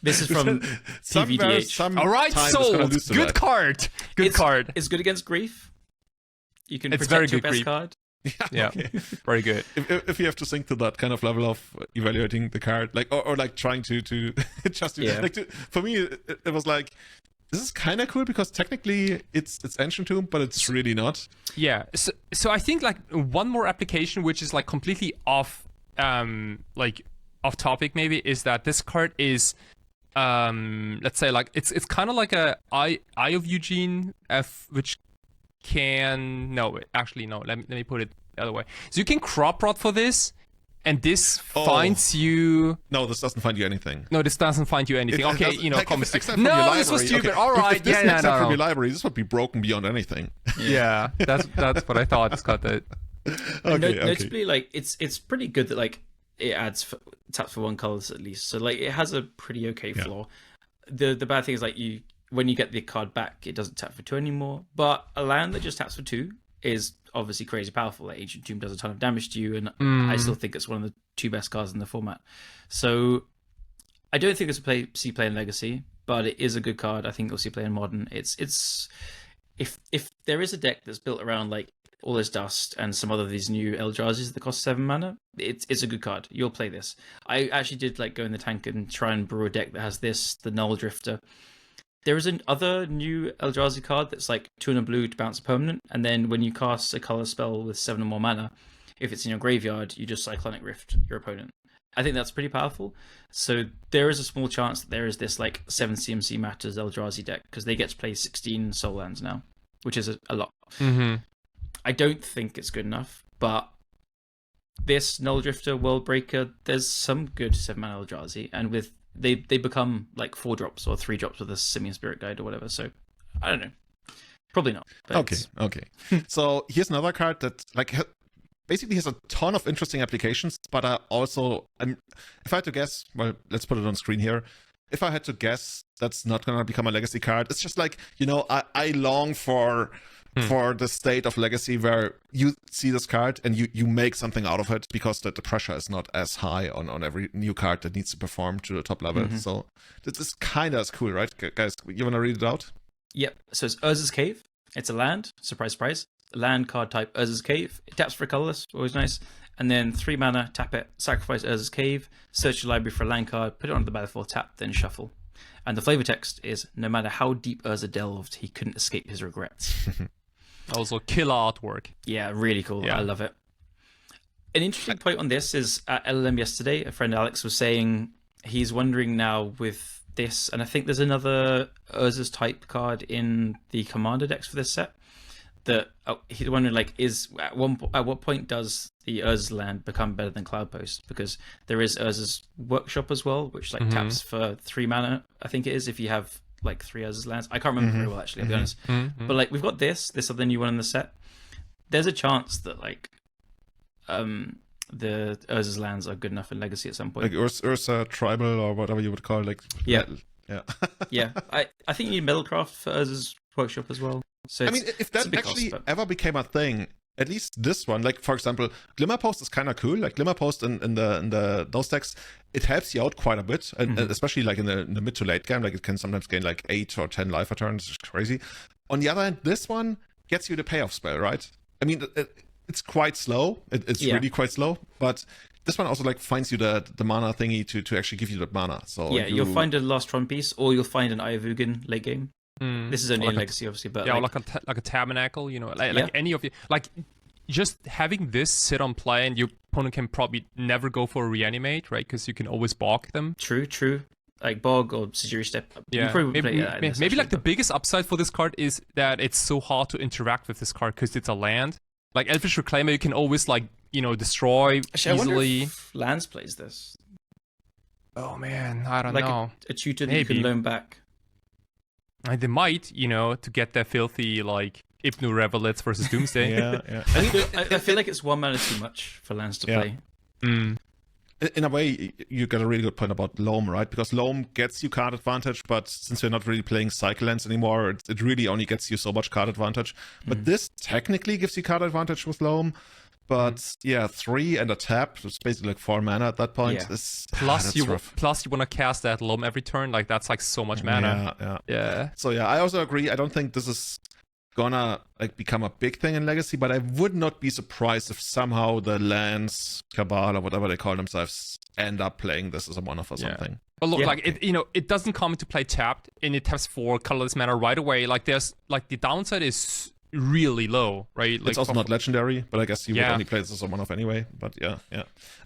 This is from TVDH. All right, sold. Good card. Good card. It's good against grief. You can protect very good your best grief. card. Yeah, okay. Very good. If you have to sink to that kind of level of evaluating the card, like or like trying to just for me, it was like. This is kind of cool because technically it's Ancient Tomb, but it's really not. Yeah. So I think like one more application which is like completely off topic maybe is that this card is let's say like it's kind of like a Eye of Eugene which can let me put it the other way. So you can crop rot for this, and this finds you. No, this doesn't find you anything. No, this doesn't find you anything. Okay, you know, no, this was stupid. Okay. All right, if this except from your library, this would be broken beyond anything. Yeah, that's what I thought. Scott. That. Notably, like it's pretty good that like it taps for one colors at least. So like it has a pretty okay flaw. The bad thing is like when you get the card back, it doesn't tap for 2 anymore. But a land that just taps for 2 is obviously crazy powerful. Like Ancient Tomb does a ton of damage to you, and I still think it's one of the 2 best cards in the format. So I don't think it's a see play in Legacy, but it is a good card. I think you'll see play in Modern. It's if there is a deck that's built around like all this dust and some other of these new Eldrazi's that cost 7 mana, it's a good card. You'll play this. I actually did like go in the tank and try and brew a deck that has this, the Null Drifter. There is another new Eldrazi card that's like 2 and a blue to bounce a permanent, and then when you cast a color spell with 7 or more mana, if it's in your graveyard, you just Cyclonic Rift your opponent. I think that's pretty powerful. So there is a small chance that there is this like 7 CMC Matters Eldrazi deck, because they get to play 16 Soul Lands now, which is a lot. Mm-hmm. I don't think it's good enough, but this Null Drifter, World Breaker, there's some good 7 mana Eldrazi, and with they become like 4 drops or 3 drops with a Simian Spirit Guide or whatever. So I don't know, probably not. Okay. So here's another card that like basically has a ton of interesting applications, but also if I had to guess, well, let's put it on screen here. If I had to guess, that's not gonna become a Legacy card. It's just like, you know, I long for the state of Legacy where you see this card and you make something out of it, because the pressure is not as high on every new card that needs to perform to the top level. So this is kind of cool, right? Guys, you want to read it out? Yep. So it's Urza's Cave. It's a land. Surprise, surprise. Land card type Urza's Cave. It taps for a colorless. Always nice. And then 3 mana, tap it, sacrifice Urza's Cave, search your library for a land card, put it onto the battlefield, tap, then shuffle. And the flavor text is, no matter how deep Urza delved, he couldn't escape his regrets. Also, killer artwork. Yeah, really cool. Yeah. I love it. An interesting point on this is at LLM yesterday, a friend Alex was saying he's wondering now with this, and I think there's another Urza's type card in the commander decks for this set, that he's wondering like, at what point does the Urza's land become better than Cloudpost? Because there is Urza's Workshop as well, which like taps for 3 mana, I think it is, if you have like 3 Urza's lands. I can't remember very well actually, I'll be honest. But like we've got this other new one in the set. There's a chance that like the Urza's lands are good enough in Legacy at some point. Like Urza Tribal or whatever you would call it. Like yeah. Yeah. I think you need Metalcraft for Urza's Workshop as well. So I mean, if that actually ever became a thing, at least this one, like for example, Glimmerpost is kind of cool. Like Glimmerpost in the those decks, it helps you out quite a bit, and especially like in the mid to late game, like it can sometimes gain like 8 or 10 life returns. It's crazy. On the other hand, this one gets you the payoff spell, right? I mean, it's quite slow. It's really quite slow, but this one also like finds you the mana thingy to actually give you that mana. So yeah, you'll find a Last Tron piece, or you'll find an Eye of Ugin late game. This is only in Legacy, obviously, but like a Tabernacle, you know, like any of the like, just having this sit on play, and your opponent can probably never go for a reanimate, right? Because you can always balk them. True. Like Bog or Sejiri Step. Yeah, maybe like the biggest upside for this card is that it's so hard to interact with this card because it's a land. Like Elfish Reclaimer, you can always like, you know, destroy actually, easily. I wonder if Lands plays this. Oh man, I don't know. A tutor that you can loan back. They might, you know, to get their filthy like Ibnu Revelets versus Doomsday. yeah. I feel like it's 1 mana too much for lands to play. In a way, you got a really good point about Loam, right? Because Loam gets you card advantage, but since you're not really playing cycle lands anymore, it really only gets you so much card advantage. But this technically gives you card advantage with Loam. But yeah, 3 and a tap, it's basically like 4 mana at that point. Yeah. Plus you want to cast that Loam every turn, like that's like so much mana. Yeah. So yeah, I also agree. I don't think this is gonna like become a big thing in Legacy, but I would not be surprised if somehow the lands, Cabal or whatever they call themselves, end up playing this as a one-off or something. But look, like it, you know, it doesn't come into play tapped, and it taps for colorless mana right away. Like there's like the downside is really low, right? Like, it's also not legendary, but I guess you would only play this as a one-off anyway. But yeah.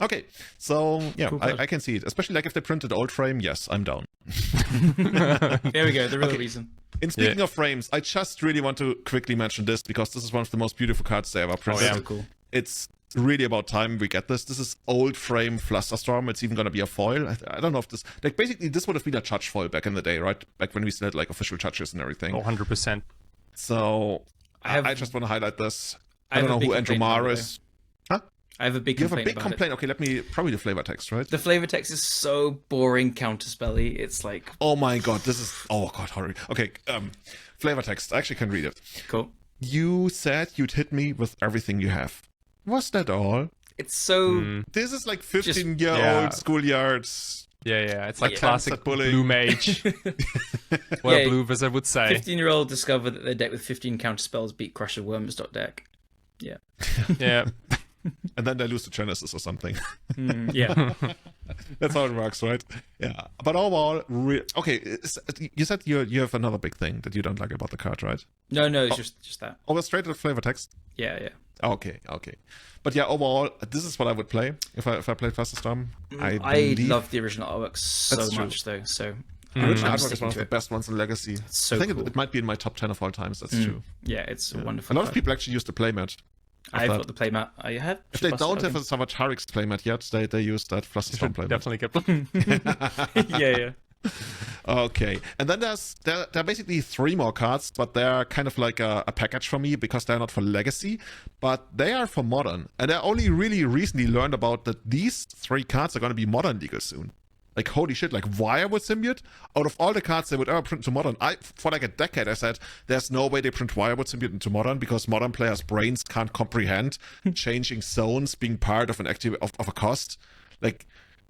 Okay, so yeah, cool. I can see it. Especially like if they printed Old Frame, yes, I'm down. There we go, the real Okay. reason. And speaking of frames, I just really want to quickly mention this because this is one of the most beautiful cards they ever printed. So cool. It's really about time we get this. This is old frame Flusterstorm. It's even going to be a foil. I don't know if this... Like, basically, this would have been a judge foil back in the day, right? Back when we still had, like, official judges and everything. 100%. So, I just want to highlight this. I don't know who Andrew Marr is. Huh? I have a big You have a complaint big about complaint. Okay, let me... Probably the flavor text, right? The flavor text is so boring counterspelly. It's like... Oh my god, this is... Oh god, hurry. Okay, flavor text. I actually can read it. Cool. You said you'd hit me with everything you have. Was that all? It's so... This is like 15-year-old schoolyards. Yeah. It's like Yeah. classic Bullying. blue mage. What a blue wizard would say. 15-year-old discovered that their deck with 15 counterspells beat Crusher Worms deck. Yeah. Yeah. And then they lose to Genesis or something. Yeah. That's how it works, right? Yeah. But overall, okay, you said you have another big thing that you don't like about the card, right? No, it's just that. Oh, straight to the flavor text? Yeah. Okay. But yeah, overall, this is what I would play if I played Flusterstorm. I believe love the original artwork so That's true. much, though. So the original I'm artwork is sticking one of to the it. best ones in Legacy. so I think cool. it might be in my top 10 of all times. That's true. Yeah, it's a A wonderful. lot of card. people actually use the playmat. I've that. got the playmat. I have. If they don't have a Savage Harix playmat yet, they use that Flusterstorm playmat. Definitely kept Yeah. Okay, and then there are basically 3 more cards, but they're kind of like a package for me because they're not for Legacy, but they are for Modern. And I only really recently learned about that these 3 cards are going to be Modern legal soon. Like, holy shit, like Wirewood Symbiote, out of all the cards they would ever print to Modern, for like a decade I said, there's no way they print Wirewood Symbiote into Modern because Modern players' brains can't comprehend changing zones being part of an of a cost. Like,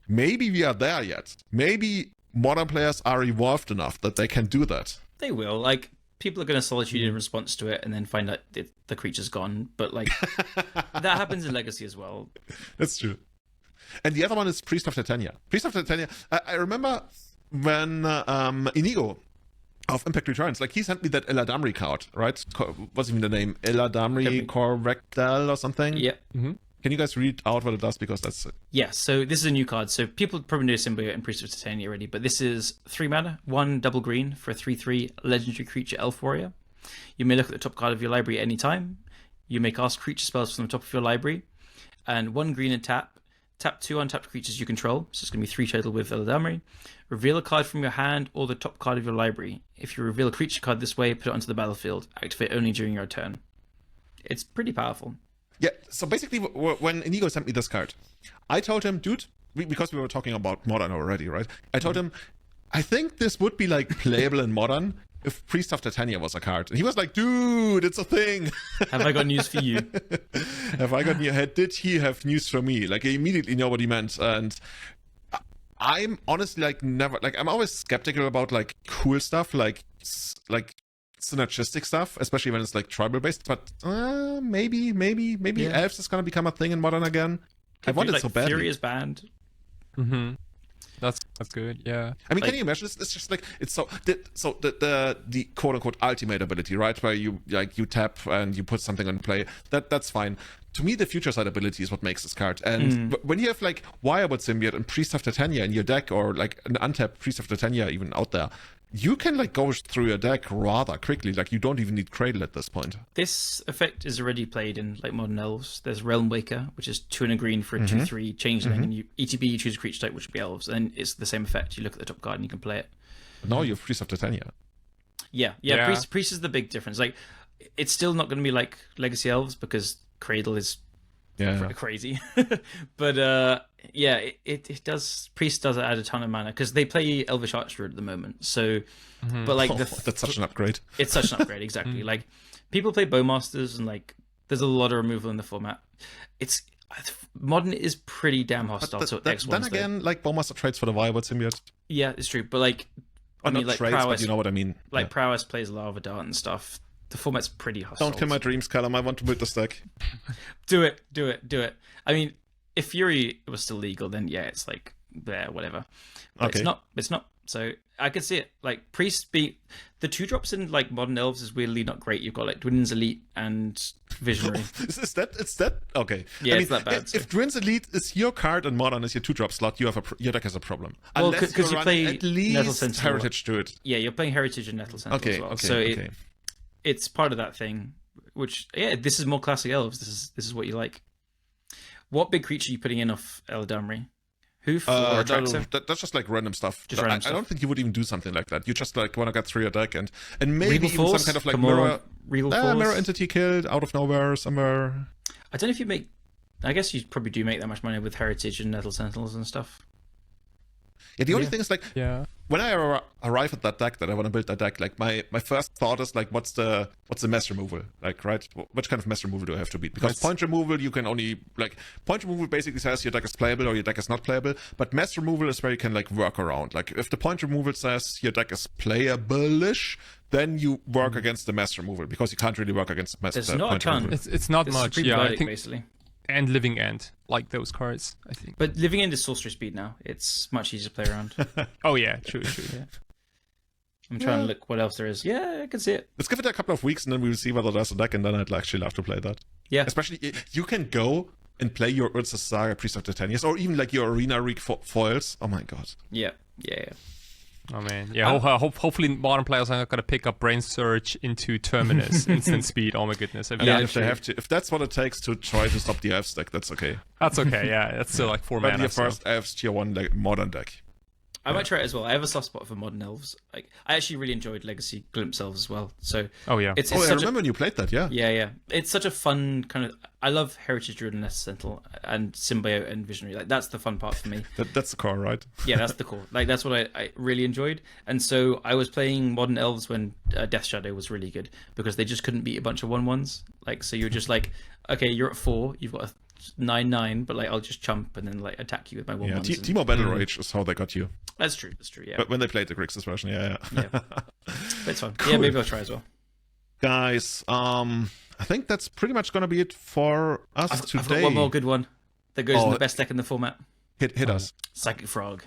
maybe we are there yet. Maybe Modern players are evolved enough that they can do that. They will. Like, people are going to Solitude in response to it and then find out the creature's gone. But, like, that happens in Legacy as well. That's true. And the other one is Priest of Titania. Priest of Titania, I remember when Inigo of Impact Returns, like, he sent me that Eladamri card, right? What's even the name? Eladamri Correctal or something? Yeah. Can you guys read out what it does? Because that's... Yeah, so this is a new card. So people probably know Symbiote and Priest of Titania already, but this is 3 mana, 1 double green for a 3/3 legendary creature elf warrior. You may look at the top card of your library at any time. You may cast creature spells from the top of your library. And 1 green and tap 2 untapped creatures you control. So it's going to be 3 total with Eladamri. Reveal a card from your hand or the top card of your library. If you reveal a creature card this way, put it onto the battlefield. Activate only during your turn. It's pretty powerful. Yeah, so basically, when Inigo sent me this card, I told him, dude, because we were talking about Modern already, right? I told him, I think this would be, like, playable in Modern if Priest of Titania was a card. And he was like, dude, it's a thing. Have I got news for you? Have I got news? Did he have news for me? Like, I immediately know what he meant. And I'm honestly, like, never, like, I'm always skeptical about, like, cool stuff, like synergistic stuff, especially when it's like tribal based. But maybe elves is gonna become a thing in Modern again. I want it so badly. Fury is banned. That's good. Yeah. I mean, can you imagine? It's just like it's the quote unquote ultimate ability, right? Where you tap and you put something on play. That's fine. To me, the future side ability is what makes this card. And when you have like Wirewood Symbiote and Priest of Titania in your deck, or like an untapped Priest of Titania even out there, you can like go through your deck rather quickly. Like you don't even need Cradle at this point. This effect is already played in like Modern Elves. There's Realm Waker, which is 2 and a green for a 2/3 changeling, and you ETB you choose a creature type, which would be elves, and it's the same effect. You look at the top card and you can play it. But now you have Priest of Titania. Yeah. Priest is the big difference. Like, it's still not going to be like Legacy Elves because Cradle is crazy. But it does. Priest does add a ton of mana because they play Elvish Archer at the moment. So, but like that's such an upgrade. It's such an upgrade, exactly. Like, people play Bowmasters and like there's a lot of removal in the format. It's Modern is pretty damn hostile to X1s. Then again, like Bowmaster trades for the Wirewood Symbiote. Yeah, it's true. But like, I mean, like trades, but you know what I mean. Like Prowess plays Lava Dart and stuff. The format's pretty hostile. Don't kill my dreams, Callum. I want to build this deck. Do it. I mean, if Fury was still legal, then yeah, it's like there, whatever. But okay. It's not So I could see it. Like priest be the 2-drops in like modern elves is weirdly not great. You've got like Dwin's Elite and Visionary. Is that okay? Yeah, it's that bad. If Dwin's Elite is your card and modern is your 2-drop slot, you have your deck has a problem. Well, Unless because you're you play running at Nettle least Sentinel. Heritage to it. Yeah, you're playing Heritage and Nettle Sentinel as well. Okay. It's part of that thing. Which this is more classic elves. This is what you like. What big creature are you putting in off Eladamri? Hoof or Atraxa? That's just like random stuff. Random I stuff. don't think you would even do something like that. You just like want to get through your deck and maybe Regal even Falls? some kind of like Kamora, Regal Falls? mirror entity killed out of nowhere somewhere. I don't know if you make. I guess you probably do make that much money with Heritage and Nettle Sentinels and stuff. Yeah, the only thing is like when I arrive at that deck that I want to build that deck, like my first thought is like what's the mess removal? Like, right? Which kind of mess removal do I have to beat? Because point removal you can only like point removal basically says your deck is playable or your deck is not playable, but mess removal is where you can like work around. Like if the point removal says your deck is playable-ish, then you work against the mess removal because you can't really work against the mess. There's not a ton. Removal. It's not It's much. Supreme Yeah, I Verdict, think. basically. And Living End, like those cards, I think. But Living End is sorcery speed now. It's much easier to play around. Oh yeah, true. I'm trying to look what else there is. Yeah, I can see it. Let's give it a couple of weeks and then we'll see whether there's a deck, and then I'd actually love to play that. Yeah. Especially, you can go and play your Urza Saga Priest of the 10 Years, or even like your Arena Rig foils. Oh my god. Yeah. Oh man, yeah. Hopefully, modern players are not gonna pick up Brain Surge into Terminus instant speed. Oh my goodness. If they have to, if that's what it takes to try to stop the Elves deck, that's okay. That's okay. Yeah, that's still like 4 But mana. your first Elves tier 1 like, modern deck. I might try it as well. I have a soft spot for modern elves. Like I actually really enjoyed Legacy Glimpse elves as well. So it's I such remember when you played that. Yeah. Yeah. It's such a fun kind of. I love Heritage Druid and Nettle Sentinel and Symbiote and Visionary. Like that's the fun part for me. That's the core, right? Yeah, that's the core. Like that's what I really enjoyed. And so I was playing modern elves when Death Shadow was really good because they just couldn't beat a bunch of 1/1s. Like so you're just like, okay, you're at 4, you've got a 9/9, but like I'll just chump and then like attack you with my 1/1s. Yeah, Timo Battle Rage is how they got you. That's true. Yeah. But when they played the Grixis version, yeah. But it's fun. Cool. Yeah, maybe I'll try as well. Guys, I think that's pretty much gonna be it for us today. I've got one more good one that goes in the best deck in the format. Hit us. Psychic Frog.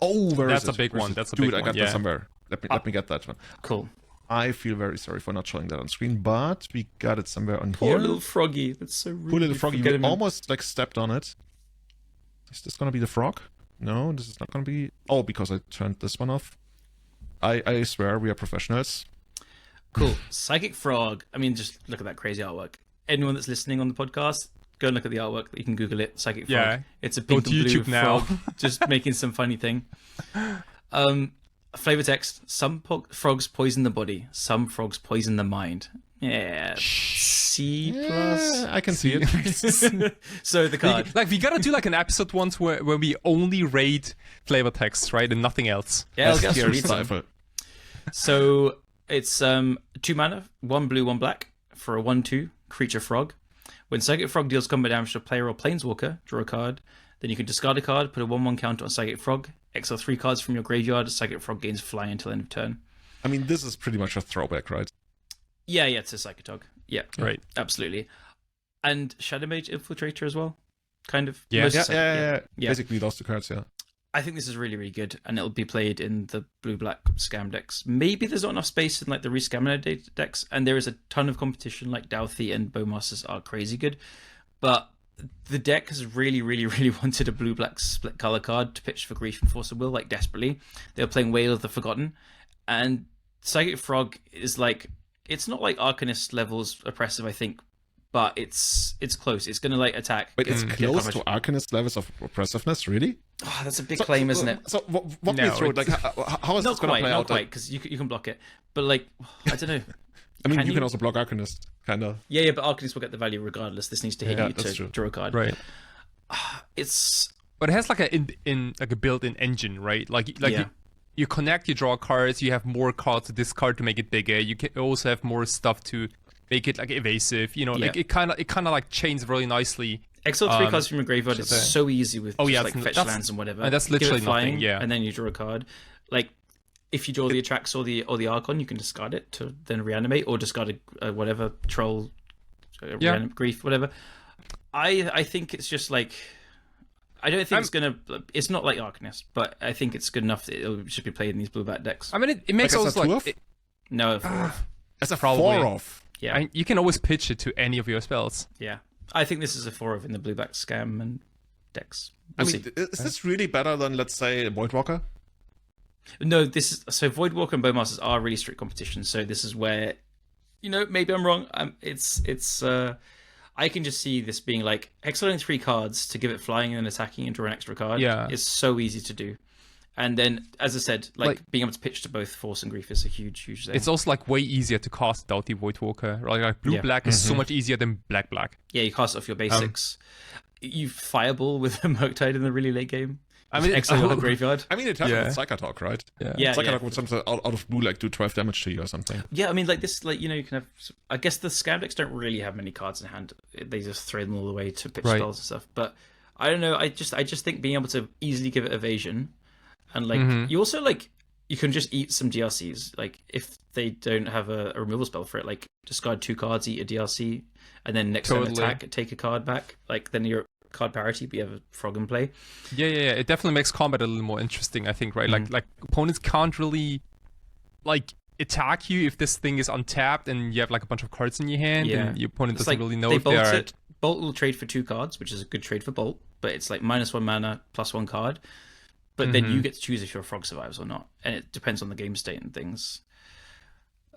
Oh, That's a big one. That's a big I one. got Yeah. that somewhere. Let me get that one. Cool. I feel very sorry for not showing that on screen, but we got it somewhere on Poor here. little froggy. That's so rude. Poor little froggy. Forget You him. almost like stepped on it. Is this gonna be the frog? No, this is not gonna be. Oh, because I turned this one off. I swear we are professionals. Cool. Psychic Frog. I mean, just look at that crazy artwork. Anyone that's listening on the podcast, go and look at the artwork. You can Google it. Psychic Frog. Yeah. It's a Go pink to and blue YouTube now. frog just making some funny thing. Flavor text: some frogs poison the body, some frogs poison the mind. Yeah. C plus. Yeah, I can see it. So the card. Like we gotta do like an episode once where we only rate flavor texts, right, and nothing else. Yeah, I'll That's get us to here, read some. Decipher. So it's 2 mana, 1 blue, 1 black for a 1/2 creature frog. When Psychic Frog deals combat damage to a player or planeswalker, draw a card. Then you can discard a card, put a 1/1 counter on Psychic Frog, exile 3 cards from your graveyard. Psychic Frog gains fly until end of turn. I mean, this is pretty much a throwback, right? Yeah, it's a Psychotog. Yeah, Right. absolutely. And Shadow Mage Infiltrator as well, kind of. Yeah. Most Yeah. Yeah. Basically, those two cards, yeah. I think this is really, really good, and it'll be played in the blue-black scam decks. Maybe there's not enough space in like the rescamminated decks, and there is a ton of competition. Like Douthie and Bowmasters are crazy good, but the deck has really, really, really wanted a blue-black split color card to pitch for Grief and Force of Will, like desperately. They were playing Whale of the Forgotten, and Psychic Frog is like, it's not like Arcanist levels oppressive, I think, but it's close. It's gonna like attack. But it's get close coverage. to Arcanist levels of oppressiveness, really? Oh, that's a big claim, isn't it? So walk me No, through it. Like, how is Not this going to quite, play not out? quite, because you can block it. But like, I don't know. I mean, Can you you? can also block Arcanist, kind of. Yeah, but Arcanist will get the value regardless. This needs to hit Yeah, you that's to true. draw a card. Right. It's But it has like a like a built-in engine, right? Like Yeah. you connect, you draw cards, you have more cards to discard to make it bigger. You can also have more stuff to make it like evasive. You know, Yeah. like it kind of like chains really nicely. exile 3 cards from your graveyard. It's so easy with just yeah, like fetch that's- lands and whatever. and that's Give it literally flying, nothing, yeah. and then you draw a card. Like if you draw the Atrax or the Archon, you can discard it to then reanimate, or discard a whatever troll, Yeah. Grief, whatever. I think it's just like I don't think it's not like Arcanist, but I think it's good enough that it should be played in these blue-black decks. I mean, it makes Like, always like... No, 4-off. As a Probably. 4-off. Yeah. You can always pitch it to any of your spells. Yeah. I think this is a 4-off in the blue-black scam and decks. We'll I mean, see. is this really better than, let's say, Voidwalker? No, this is so Voidwalker and Bowmasters are really strict competition. So this is where, maybe I'm wrong. It's I can just see this being like exilling 3 cards to give it flying and attacking and draw an extra card. Yeah. Is so easy to do. And then, as I said, like being able to pitch to both Force and Grief is a huge thing. It's also like way easier to cast without the Voidwalker. Like blue-black is so much easier than black-black. Yeah, you cast it off your basics. You fireball with a Murktide in the really late game. I mean, exile the graveyard. I mean, it happened with Psychotalk, right? Yeah, Psychotalk would something out of blue, like, do 12 damage to you or something. Yeah, I mean, like this, like, you can have... I guess the scam decks don't really have many cards in hand. They just throw them all the way to pitch spells and stuff. But I don't know, I just think being able to easily give it evasion, and, like, you also, like, you can just eat some DRCs. Like, if they don't have a removal spell for it, like, discard 2 cards, eat a DRC, and then next time attack, take a card back. Like, then you're card parity, but you have a frog in play. Yeah. It definitely makes combat a little more interesting, I think, right? Like opponents can't really like attack you if this thing is untapped and you have like a bunch of cards in your hand, and your opponent doesn't really know if they're... It. Bolt will trade for 2 cards, which is a good trade for Bolt, but it's like -1 mana, +1 card. But then you get to choose if your frog survives or not, and it depends on the game state and things.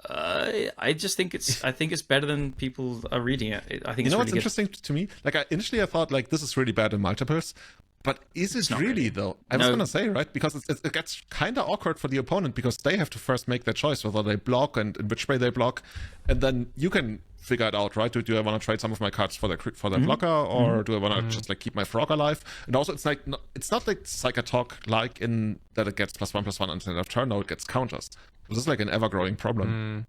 I just think it's better than people are reading it. I think it's really what's good. interesting to me? Like, initially I thought, like, this is really bad in multiples, but is it really, though? I was gonna say, right? Because it gets kind of awkward for the opponent, because they have to first make their choice whether they block and in which way they block, and then you can figure it out, right? Do I want to trade some of my cards for the blocker, or do I want to just like keep my frog alive? And also, it's like it's not like Psychotalk like in that it gets +1/+1 until end of turn. No, it gets counters. This is like an ever-growing problem.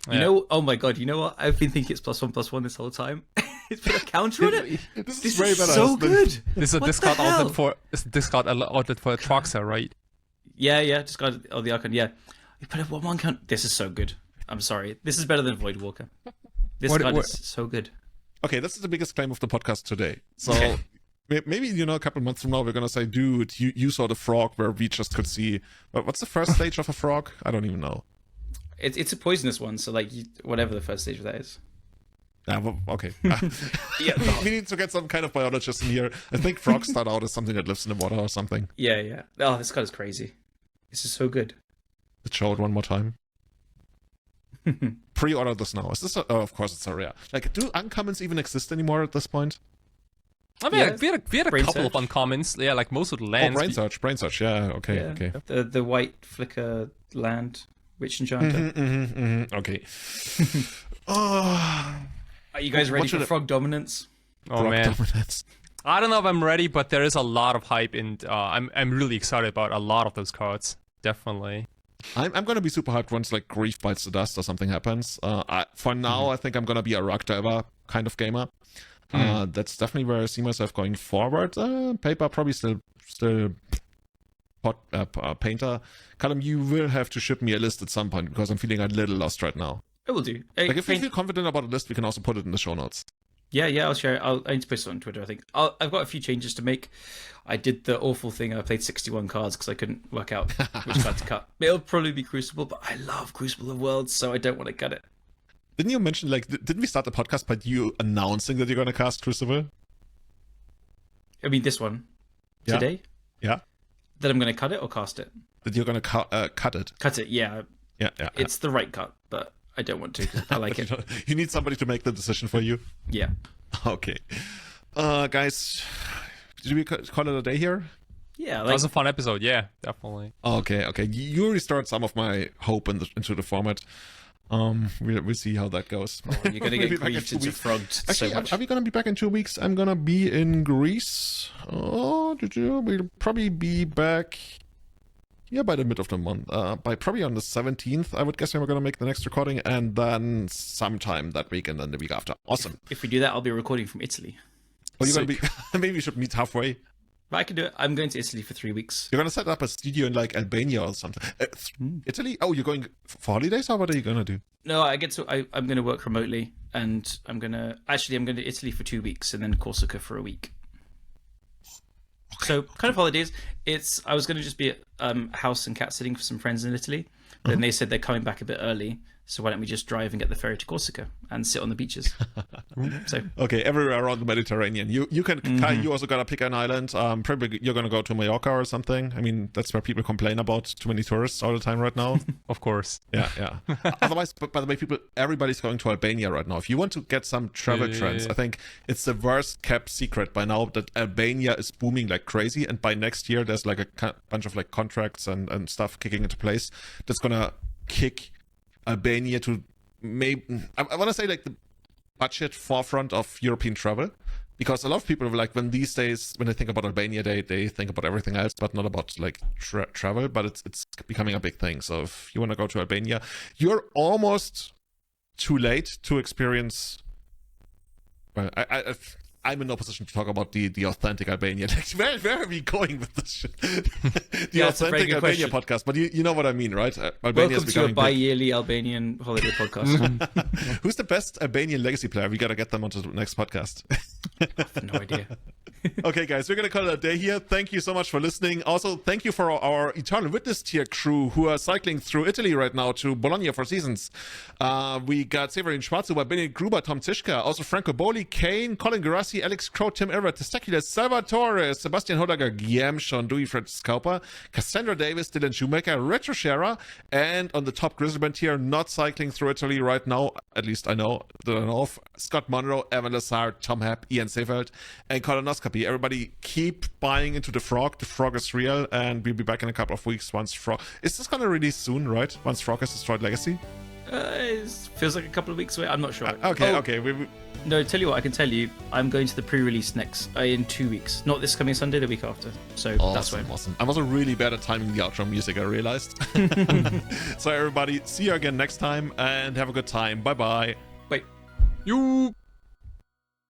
Oh my god, you know what? I've been thinking it's +1/+1 this whole time. It's put a counter on it. This is way better. So good. This is a discard outlet for Troxa, right? Yeah, discard the Archon. Yeah, you put a 1/1 count. This is so good. I'm sorry. This is better than Voidwalker. This card is so good. Okay, this is the biggest claim of the podcast today. So maybe, a couple months from now, we're going to say, dude, you saw the frog where we just could see. What's the first stage of a frog? I don't even know. It's a poisonous one, so like whatever the first stage of that is. Okay. We need to get some kind of biologist in here. I think frogs start out as something that lives in the water or something. Yeah. Oh, this card is crazy. This is so good. Let's show it one more time. Pre-order this now. Is this? Of course, it's a rare. Like, do uncommons even exist anymore at this point? I mean, we had a couple of uncommons. Yeah, like most of the lands. Brain search. Yeah. Okay. The white flicker land witch enchanter. Okay. Are you guys ready for frog dominance? Oh man. Dominance. I don't know if I'm ready, but there is a lot of hype, and I'm really excited about a lot of those cards. Definitely. I'm gonna be super hyped once like Grief bites the dust or something happens. For now, I think I'm gonna be a rock diver kind of gamer. That's definitely where I see myself going forward. Paper probably still painter. Callum, you will have to ship me a list at some point, because I'm feeling a little lost right now. I will do. Like, if you feel confident about a list, we can also put it in the show notes. Yeah, I'll share it. I need to post it on Twitter, I think. I've got a few changes to make. I did the awful thing. I played 61 cards because I couldn't work out which card to cut. It'll probably be Crucible, but I love Crucible of Worlds, so I don't want to cut it. Didn't you mention, like, didn't we start the podcast by you announcing that you're going to cast Crucible? I mean, this one. Today? Yeah. That I'm going to cut it or cast it? That you're going to cut it? Cut it, yeah. Yeah. It's the right cut, but I don't want to, 'cause I like it. You need somebody to make the decision for you? Yeah. Okay. Guys, did we call it a day here? Yeah. That was a fun episode, yeah, definitely. Okay. You restored some of my hope into the format. We'll see how that goes. Oh, you're going to get griefed into frogged so much. Are we going to be back in 2 weeks? I'm going to be in Greece. We'll probably be back... Yeah, by the mid of the month. By probably on the 17th, I would guess we're going to make the next recording, and then sometime that week and then the week after. Awesome. If we do that, I'll be recording from Italy. Oh, you're going to be... Maybe we should meet halfway. But I can do it. I'm going to Italy for 3 weeks. You're going to set up a studio in, like, Albania or something. Italy? Oh, you're going for holidays, or what are you going to do? No, I'm going to work remotely, and I'm going to Italy for 2 weeks, and then Corsica for a week. So kind of holidays. I was going to just be at house and cat sitting for some friends in Italy. Then they said they're coming back a bit early. So why don't we just drive and get the ferry to Corsica and sit on the beaches? So okay, everywhere around the Mediterranean. You can you also gotta pick an island. Probably you're gonna go to Mallorca or something. I mean, that's where people complain about too many tourists all the time right now. Of course. Yeah. Otherwise, by the way, everybody's going to Albania right now. If you want to get some travel trends, I think it's the worst kept secret by now that Albania is booming like crazy. And by next year, there's like a bunch of like contracts and stuff kicking into place that's gonna kick Albania to maybe, I want to say like the budget forefront of European travel, because a lot of people like when these days when they think about Albania, they think about everything else but not about like travel. But it's becoming a big thing. So if you want to go to Albania, you're almost too late to experience. Well, I'm in no position to talk about the authentic Albania. Like, where are we going with this shit? The authentic Albania podcast, but you know what I mean, right? Welcome to a bi-yearly Albanian holiday podcast. Who's the best Albanian legacy player? We gotta get them onto the next podcast. I have no idea. Okay, guys, we're gonna call it a day here. Thank you so much for listening. Also, thank you for our Eternal Witness tier crew who are cycling through Italy right now to Bologna for seasons. We got Severin Schwarzuber, Benny Gruber, Tom Tischka, also Franco Boli, Kane, Colin Garassi, Alex Crow, Tim Everett, Testicular, Salvatore, Sebastian Hodager, Guillaume, Sean Dewey, Fred Scalper, Cassandra Davis, Dylan Shoemaker, Retro Shara, and on the top Grizzleband tier, not cycling through Italy right now, at least I know that I know of, Scott Monroe, Evan Lazar, Tom Happ, Ian Seefeld, and Colonoscopy. Everybody keep buying into the Frog. The Frog is real, and we'll be back in a couple of weeks once Frog... Is this gonna release soon, right? Once Frog has destroyed Legacy? It feels like a couple of weeks away. I'm not sure. Okay. No, tell you what, I can tell you, I'm going to the pre-release next in 2 weeks. Not this coming Sunday, the week after. So that's why. Awesome. I'm also really bad at timing the outro music, I realized. So everybody, see you again next time, and have a good time. Bye-bye. Bye. You.